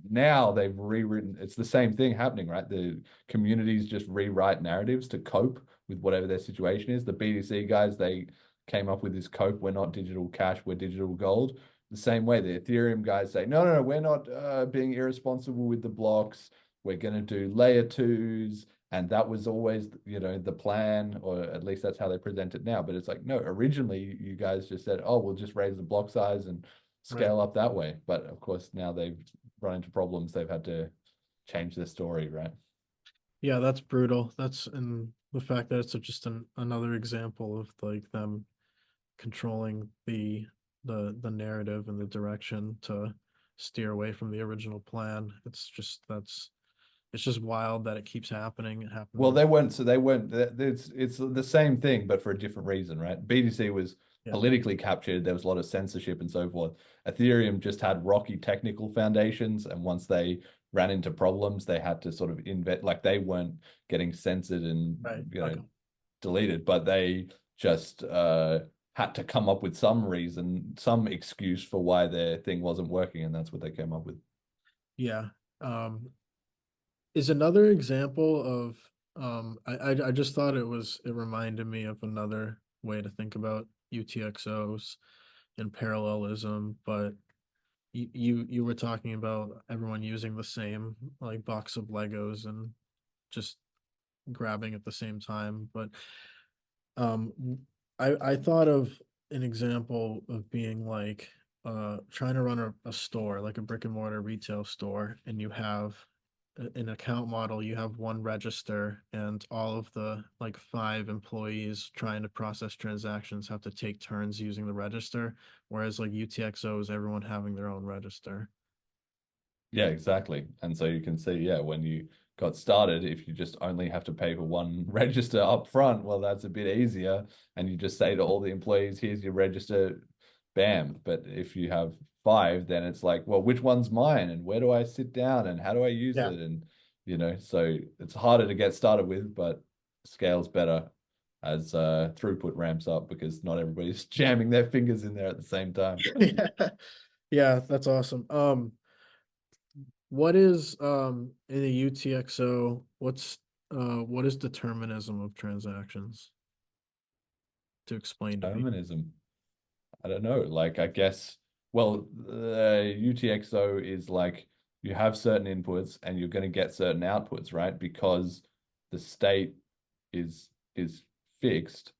now they've rewritten, it's the same thing happening, right? The communities just rewrite narratives to cope with whatever their situation is. The BTC guys, they came up with this cope. We're not digital cash, we're digital gold. The same way the Ethereum guys say, no, no, no, we're not being irresponsible with the blocks. We're going to do layer twos. And that was always, the plan, or at least that's how they present it now. But it's like, no, originally you guys just said, oh, we'll just raise the block size and Right. scale up that way. But of course, now they've run into problems. They've had to change their story, right? Yeah, that's brutal. That's and the fact that it's just another example of like them controlling the narrative and the direction to steer away from the original plan. It's just wild that it keeps happening. It Well, happened. they weren't. It's the same thing, but for a different reason, right? BTC was Yeah. politically captured. There was a lot of censorship and so forth. Ethereum just had rocky technical foundations, and once they ran into problems, they had to sort of invent. Like they weren't getting censored and Right. Okay. deleted, but they just had to come up with some reason, some excuse for why their thing wasn't working, and that's what they came up with. Yeah. Is another example of I just thought it reminded me of another way to think about UTXOs and parallelism, but you were talking about everyone using the same like box of Legos and just grabbing at the same time, but I thought of an example of being like trying to run a store, like a brick and mortar retail store, and you have an account model, you have one register, and all of the like five employees trying to process transactions have to take turns using the register, whereas like UTXO is everyone having their own register. Yeah, exactly. And so you can see, yeah, when you got started, if you just only have to pay for one register up front, well, that's a bit easier. And you just say to all the employees, here's your register, bam. But if you have five, then it's like, well, which one's mine? And where do I sit down? And how do I use Yeah. it? And, so it's harder to get started with, but scales better as throughput ramps up because not everybody's jamming their fingers in there at the same time. Yeah. Yeah, that's awesome. What is in a UTXO, what is determinism of transactions to explain to people? Determinism. I don't know. Like, I guess, well, UTXO is like you have certain inputs and you're going to get certain outputs, right? Because the state is fixed.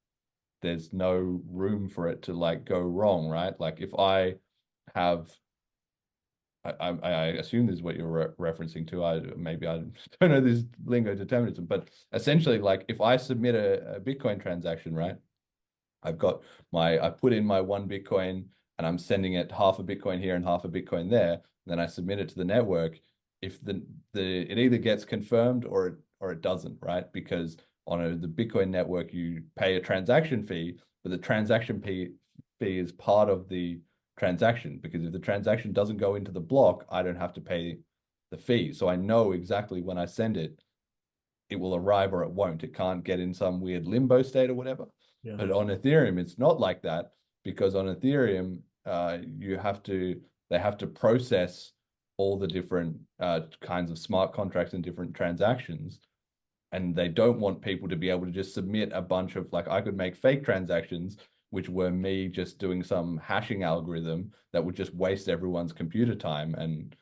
There's no room for it to like go wrong, right? Like, if I have, I assume this is what you're referencing to. Maybe I don't know this lingo determinism, but essentially, like, if I submit a Bitcoin transaction, right? I put in my one Bitcoin and I'm sending it half a Bitcoin here and half a Bitcoin there. Then I submit it to the network. If it either gets confirmed or it doesn't, right? Because on the Bitcoin network, you pay a transaction fee, but the transaction fee is part of the transaction because if the transaction doesn't go into the block, I don't have to pay the fee. So I know exactly when I send it, it will arrive or it won't. It can't get in some weird limbo state or whatever. Yeah. But on Ethereum, it's not like that because on Ethereum, they have to process all the different kinds of smart contracts and different transactions. And they don't want people to be able to just submit a bunch of like I could make fake transactions, which were me just doing some hashing algorithm that would just waste everyone's computer time and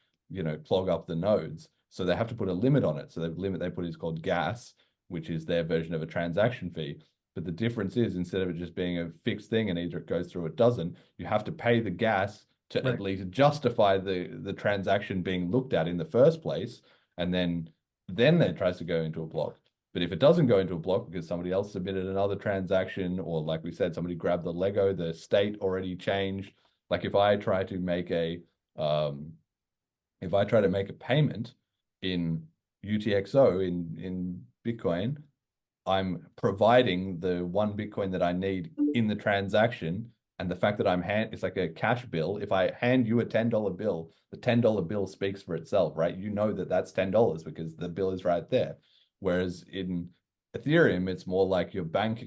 clog up the nodes. So they have to put a limit on it. So the limit they put is called gas, which is their version of a transaction fee. But the difference is instead of it just being a fixed thing and either it goes through or it doesn't, you have to pay the gas to at Right. least justify the transaction being looked at in the first place. And then it tries to go into a block. But if it doesn't go into a block because somebody else submitted another transaction, or like we said, somebody grabbed the Lego, the state already changed. Like um, if I try to make a payment in UTXO in Bitcoin, I'm providing the one Bitcoin that I need in the transaction. And the fact that it's like a cash bill. If I hand you a $10 bill, the $10 bill speaks for itself, right? You know that that's $10 because the bill is right there. Whereas in Ethereum, it's more like your bank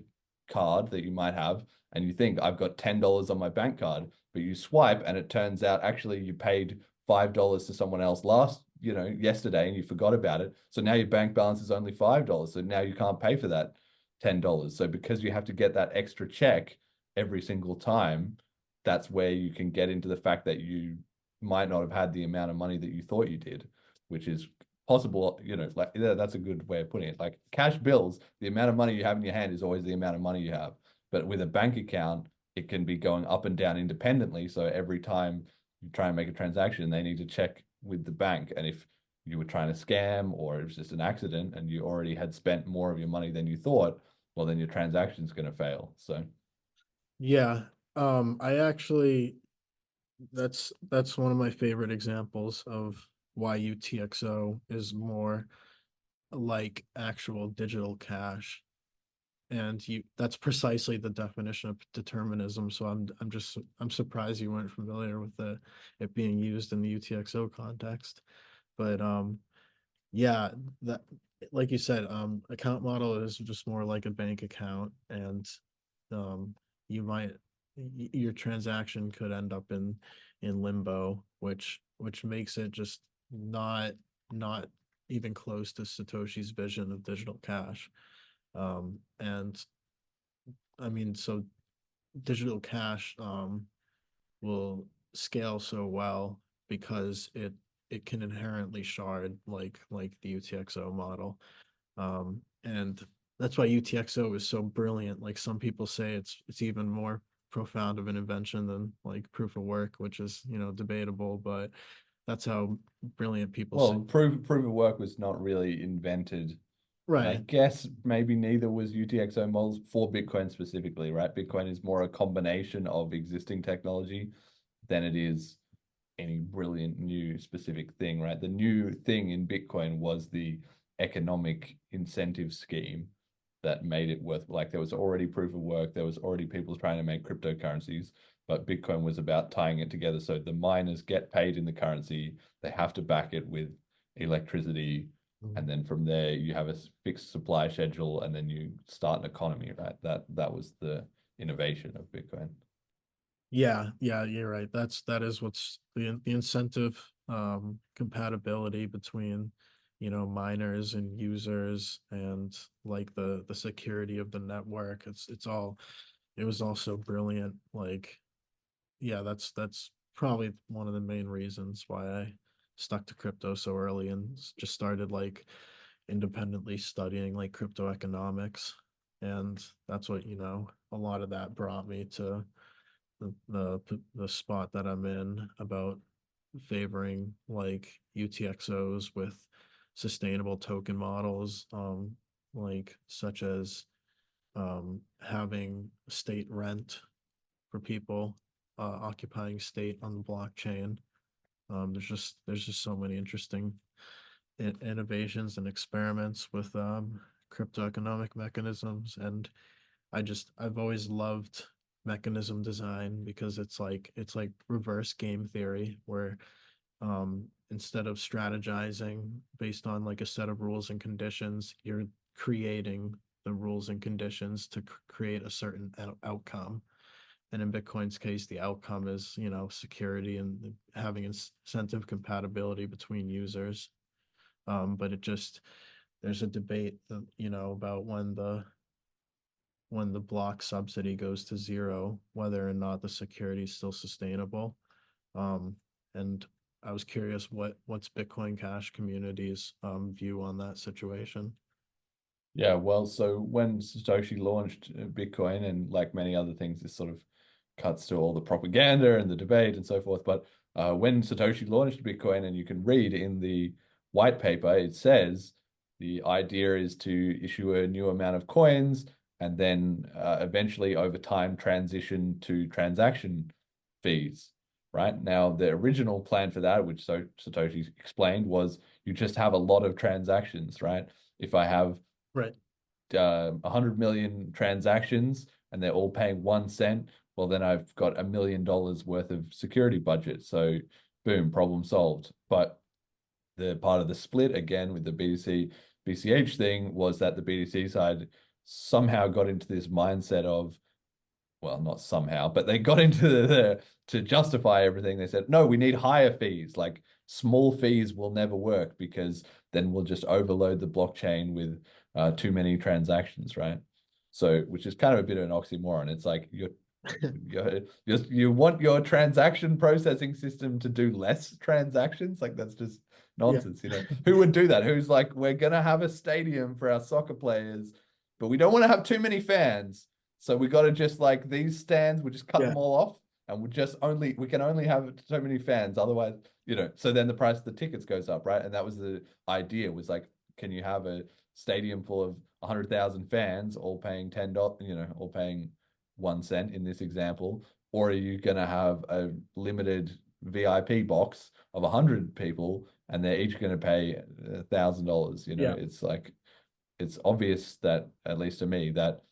card that you might have, and you think I've got $10 on my bank card, but you swipe and it turns out actually you paid $5 to someone else yesterday and you forgot about it. So now your bank balance is only $5. So now you can't pay for that $10. So because you have to get that extra check every single time, that's where you can get into the fact that you might not have had the amount of money that you thought you did, which is possible, like yeah, that's a good way of putting it. Like cash bills, the amount of money you have in your hand is always the amount of money you have. But with a bank account, it can be going up and down independently. So every time you try and make a transaction, they need to check with the bank. And if you were trying to scam or it was just an accident and you already had spent more of your money than you thought, well, then your transaction's going to fail. So, Yeah. I actually that's one of my favorite examples of why UTXO is more like actual digital cash. And you that's precisely the definition of determinism. So I'm surprised you weren't familiar with it being used in the UTXO context. But yeah, that like you said, account model is just more like a bank account, and you might your transaction could end up in limbo, which makes it just not even close to Satoshi's vision of digital cash. And I mean, so digital cash will scale so well because it can inherently shard like the UTXO model. And that's why UTXO is so brilliant. Like some people say it's even more profound of an invention than like proof of work, which is, debatable, but that's how brilliant people say. Well, proof of work was not really invented. And I Right. guess maybe neither was UTXO models for Bitcoin specifically, right? Bitcoin is more a combination of existing technology than it is any brilliant new specific thing, right? The new thing in Bitcoin was the economic incentive scheme that made it worth, like there was already proof of work, there was already people trying to make cryptocurrencies, but Bitcoin was about tying it together. So the miners get paid in the currency, they have to back it with electricity, Mm. and then from there you have a fixed supply schedule, and then you start an economy, right? That was the innovation of Bitcoin. Yeah, yeah, you're right. That is what's the incentive compatibility between, miners and users, and like the security of the network. It was also brilliant. Like, yeah, that's probably one of the main reasons why I stuck to crypto so early and just started like independently studying like crypto economics. And that's what, a lot of that brought me to the spot that I'm in about favoring like UTXOs with sustainable token models, like such as having state rent for people occupying state on the blockchain. There's just so many interesting innovations and experiments with crypto economic mechanisms, and I've always loved mechanism design because it's like reverse game theory where instead of strategizing based on like a set of rules and conditions, you're creating the rules and conditions to create a certain outcome. And in Bitcoin's case, the outcome is, security and having incentive compatibility between users. But there's a debate that, about when the block subsidy goes to zero, whether or not the security is still sustainable. And I was curious what's Bitcoin Cash community's view on that situation. Yeah, well, so when Satoshi launched Bitcoin, and like many other things, this sort of cuts to all the propaganda and the debate and so forth. But when Satoshi launched Bitcoin, and you can read in the white paper, it says the idea is to issue a new amount of coins, and then eventually over time transition to transaction fees. Right now, the original plan for that, which Satoshi explained, was you just have a lot of transactions, right? If I have Right. 100 million transactions and they're all paying 1 cent, well, then I've got $1 million worth of security budget. So, boom, problem solved. But the part of the split again with the BTC BCH thing was that the BTC side somehow got into this mindset of, well, not somehow, but they got into to justify everything. They said, no, we need higher fees. Like small fees will never work because then we'll just overload the blockchain with too many transactions, right? So, which is kind of a bit of an oxymoron. It's like you want your transaction processing system to do less transactions. Like that's just Yeah. nonsense. Who would do that? Who's like, we're gonna have a stadium for our soccer players, but we don't want to have too many fans. So we got to just like these stands, we just cut Yeah. them all off, and we can only have so many fans. Otherwise, so then the price of the tickets goes up, right? And that was the idea, was like, can you have a stadium full of 100,000 fans all paying $10, all paying 1 cent in this example, or are you going to have a limited VIP box of 100 people and they're each going to pay $1,000? Yeah. It's like, it's obvious that, at least to me, that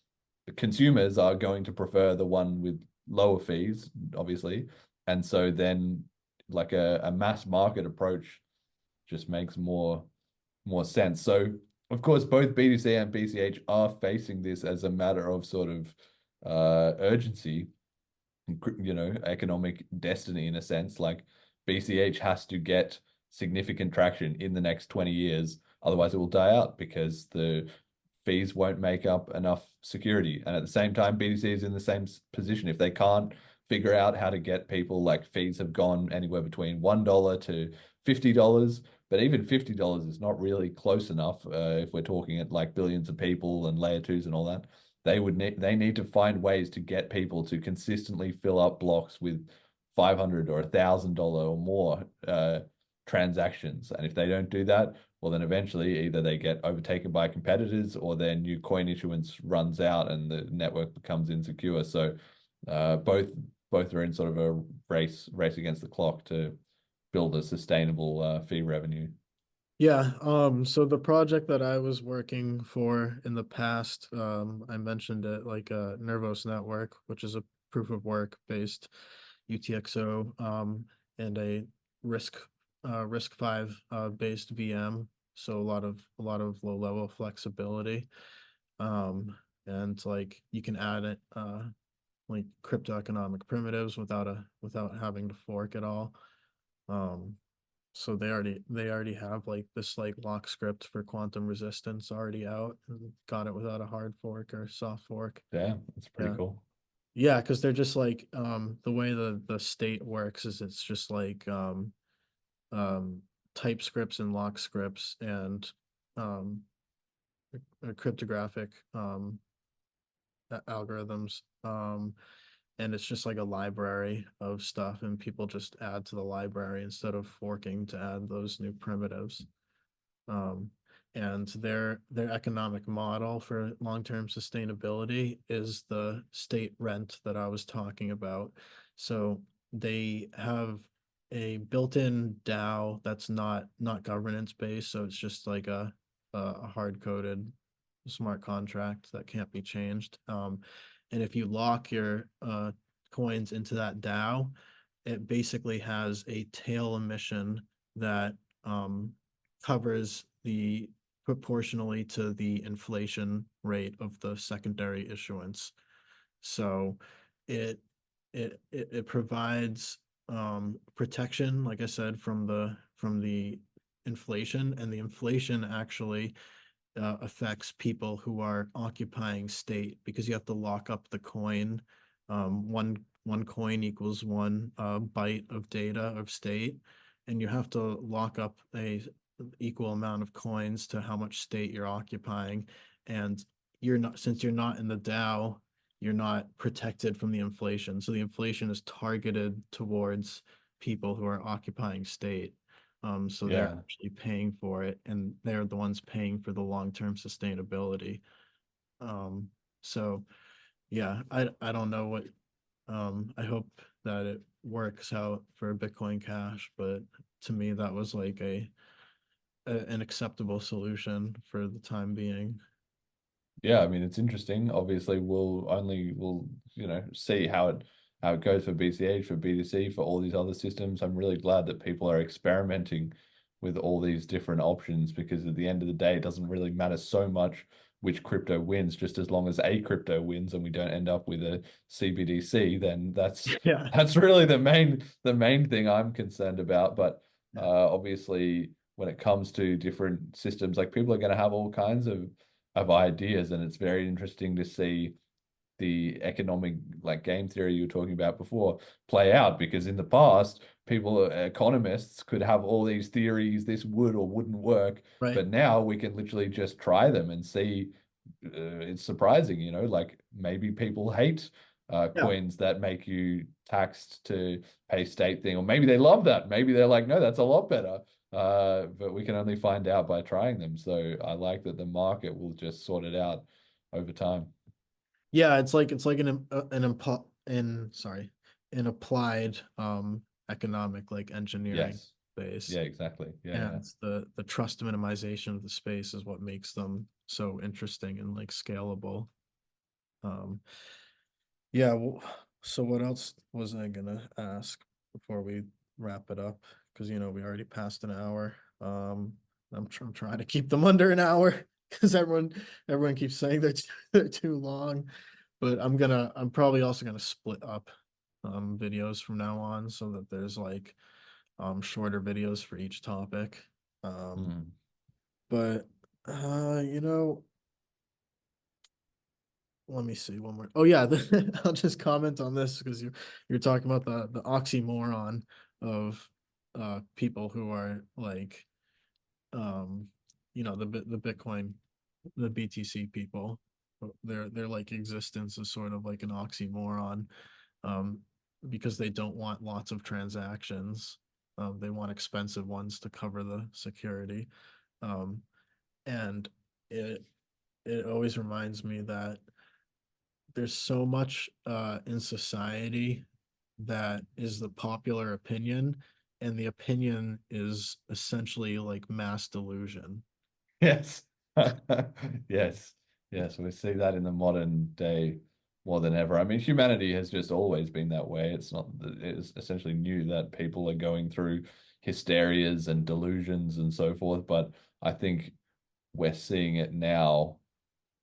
the consumers are going to prefer the one with lower fees, obviously. And so then like a mass market approach just makes more sense. So of course, both BTC and BCH are facing this as a matter of sort of urgency, economic destiny in a sense. Like BCH has to get significant traction in the next 20 years. Otherwise, it will die out because the fees won't make up enough security. And at the same time, BTC is in the same position. If they can't figure out how to get people, like fees have gone anywhere between $1 to $50, but even $50 is not really close enough if we're talking at like billions of people and layer twos and all that. They need to find ways to get people to consistently fill up blocks with $500 or $1,000 or more transactions. And if they don't do that, well, then eventually either they get overtaken by competitors or their new coin issuance runs out and the network becomes insecure. So both are in sort of a race against the clock to build a sustainable fee revenue. Yeah, so the project that I was working for in the past, I mentioned it like a Nervos network, which is a proof of work based UTXO, and a risk risk 5 based VM. So a lot of low level flexibility. And like you can add it like crypto economic primitives without having to fork at all. Um, so they already have like this like lock script for quantum resistance already out and got it without a hard fork or soft fork. Damn, that's pretty Yeah. cool. Yeah, because they're just like the way the state works is it's just like um type scripts and lock scripts and um cryptographic algorithms. And it's just like a library of stuff and people just add to the library instead of forking to add those new primitives. Um, and their economic model for long-term sustainability is the state rent that I was talking about. So they have a built-in DAO that's not governance based, so it's just like a hard-coded smart contract that can't be changed. And if you lock your coins into that DAO, it basically has a tail emission that covers the proportionally to the inflation rate of the secondary issuance. So it it provides protection, like I said, from the inflation, and the inflation actually affects people who are occupying state because you have to lock up the coin. One coin equals one byte of data of state, and you have to lock up a equal amount of coins to how much state you're occupying. And you're not since you're not in the DAO, you're not protected from the inflation. So the inflation is targeted towards people who are occupying state. So they're Yeah. actually paying for it, and they're the ones paying for the long-term sustainability. Um, so yeah, I don't know what I hope that it works out for Bitcoin Cash, but to me that was like an acceptable solution for the time being. Yeah, I mean it's interesting. Obviously, we'll see how it goes for BCH, for BTC, for all these other systems. I'm really glad that people are experimenting with all these different options because at the end of the day, it doesn't really matter so much which crypto wins, just as long as a crypto wins and we don't end up with a CBDC, then Yeah. that's really the main thing I'm concerned about. But Yeah. obviously, when it comes to different systems, like people are going to have all kinds of ideas, and it's very interesting to see the economic like game theory you were talking about before play out because in the past people economists could have all these theories this would or wouldn't work, Right. but now we can literally just try them and see. It's surprising, like maybe people hate Yeah. coins that make you taxed to pay state thing, or maybe they love that, maybe they're like, no, that's a lot better. But we can only find out by trying them. So I like that the market will just sort it out over time. Yeah, it's like an in sorry, an applied economic like engineering Yes. base. Yeah, exactly. Yeah, yeah. And the trust minimization of the space is what makes them so interesting and like scalable. Um, yeah, well, so what else was I gonna ask before we wrap it up? Because we already passed an hour. I'm trying to keep them under an hour because everyone keeps saying they're too long. But I'm probably also gonna split up videos from now on so that there's like shorter videos for each topic. Um, Mm. but uh, you know, let me see one more. Oh yeah, I'll just comment on this because you're talking about the oxymoron of people who are like um the Bitcoin, the BTC people. Their like existence is sort of like an oxymoron, um because they don't want lots of transactions. They want expensive ones to cover the security. Um and it it always reminds me that there's so much in society that is the popular opinion, and the opinion is essentially like mass delusion. Yes. Yes. Yes. We see that in the modern day more than ever. I mean, humanity has just always been that way. It's not, it's essentially new that people are going through hysterias and delusions and so forth. But I think we're seeing it now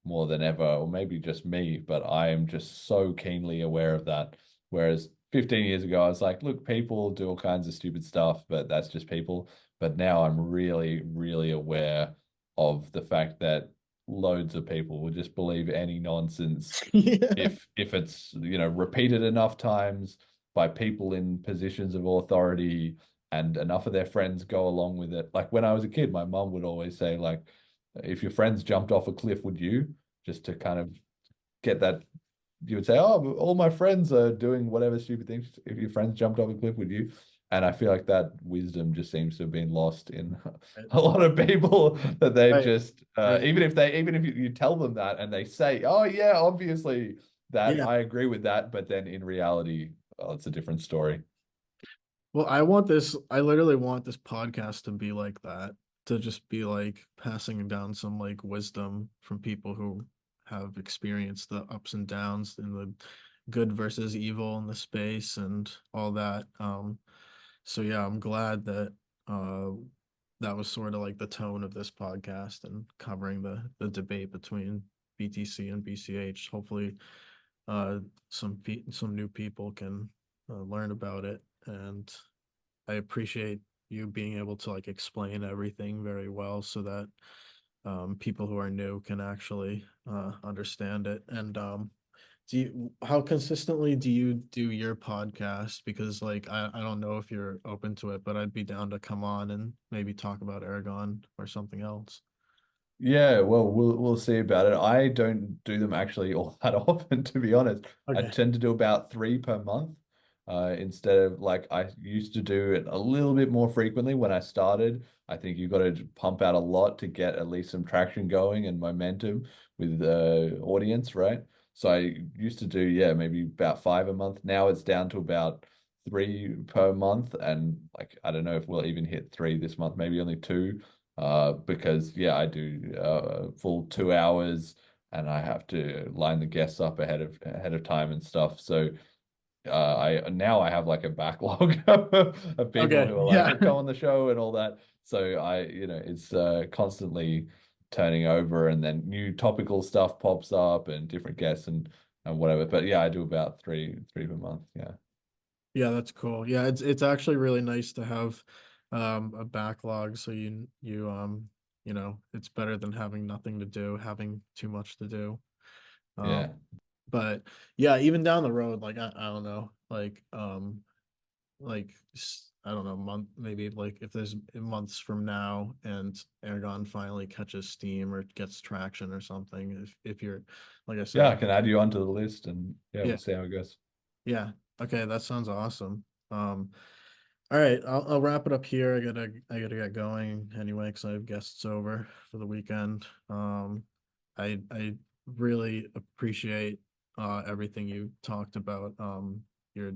more than ever, or maybe just me, but I am just so keenly aware of that. Whereas 15 years ago, I was like, look, people do all kinds of stupid stuff, but that's just people. But now I'm really, really aware of the fact that loads of people will just believe any nonsense Yeah. if it's, repeated enough times by people in positions of authority and enough of their friends go along with it. Like when I was a kid, my mum would always say, like, if your friends jumped off a cliff, would you? Just to kind of get that, you would say, oh, all my friends are doing whatever stupid things. If your friends jumped off a cliff, would you? And I feel like that wisdom just seems to have been lost in a lot of people that they Right, just, right. even if you tell them that and they say, oh yeah, obviously that Yeah. I agree with that, but then in reality, well, it's a different story. Well, I literally want this podcast to be like that, to just be like passing down some like wisdom from people who have experienced the ups and downs and the good versus evil in the space and all that. So yeah, I'm glad that uh that was sort of like the tone of this podcast and covering the debate between BTC and BCH. Hopefully, uh, some new people can learn about it, and I appreciate you being able to like explain everything very well so that people who are new can actually understand it. And how consistently do you do your podcast? Because like I don't know if you're open to it, but I'd be down to come on and maybe talk about Ergon or something else. Yeah, well, we'll see about it. I don't do them actually all that often, to be honest. I Okay. tend to do about three per month, instead of like I used to do it a little bit more frequently when I started. I think you've got to pump out a lot to get at least some traction going and momentum with the audience, right? So I used to do, yeah, maybe about five a month. Now it's down to about three per month, and like I don't know if we'll even hit three this month, maybe only two, because yeah, I do full 2 hours and I have to line the guests up ahead of time and stuff. So I have like a backlog of people Okay. who are like, Yeah. oh, come on the show and all that. So it's constantly turning over, and then new topical stuff pops up and different guests and whatever. But yeah, I do about three per month. Yeah. Yeah, that's cool. Yeah, it's actually really nice to have a backlog so it's better than having nothing to do, having too much to do. Um Yeah. but yeah, even down the road, like I don't know, I don't know, month maybe like if there's months from now and Ergon finally catches steam or gets traction or something, if you're like I Yeah, said, I can add you onto the list, and yeah, yeah, we'll see how it goes. yeah. Okay, that sounds awesome. All right, I'll wrap it up here. I gotta get going anyway because I have guests over for the weekend. I really appreciate everything you talked about. You're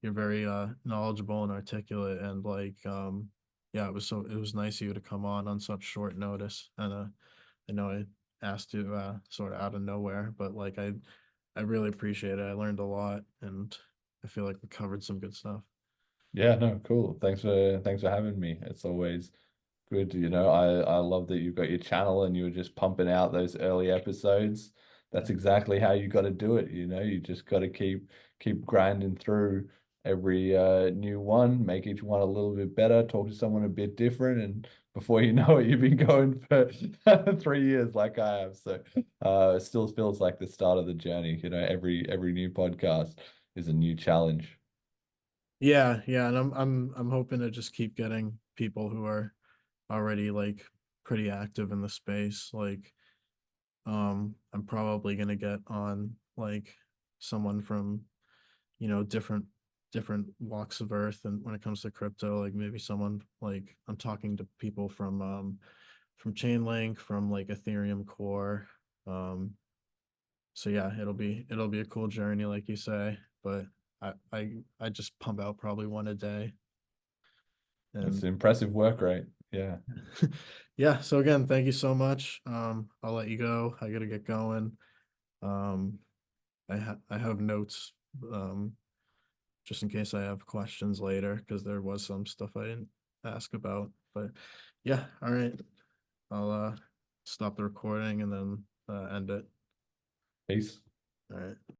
you're very knowledgeable and articulate, and like yeah, it was nice of you to come on such short notice. And I know I asked you sort of out of nowhere, but like I really appreciate it. I learned a lot, and I feel like we covered some good stuff. Yeah, no, cool. Thanks for having me. It's always good. I love that you've got your channel and you were just pumping out those early episodes. That's exactly how you got to do it. You just got to keep grinding through every new one, make each one a little bit better, talk to someone a bit different, and before you know it, you've been going for 3 years like I have. So it still feels like the start of the journey. You know, every new podcast is a new challenge. Yeah, yeah, and I'm hoping to just keep getting people who are already like pretty active in the space. Like, I'm probably gonna get on like someone from, different walks of earth, and when it comes to crypto, like maybe someone like I'm talking to people from Chainlink, from like Ethereum Core. Um, so yeah, it'll be a cool journey, like you say, but I just pump out probably one a day. It's And an impressive work rate. Yeah. yeah, so again, thank you so much. I'll let you go. I gotta get going. Um, I have notes, um, just in case I have questions later, because there was some stuff I didn't ask about. But yeah, all right. I'll stop the recording and then end it. Peace. All right.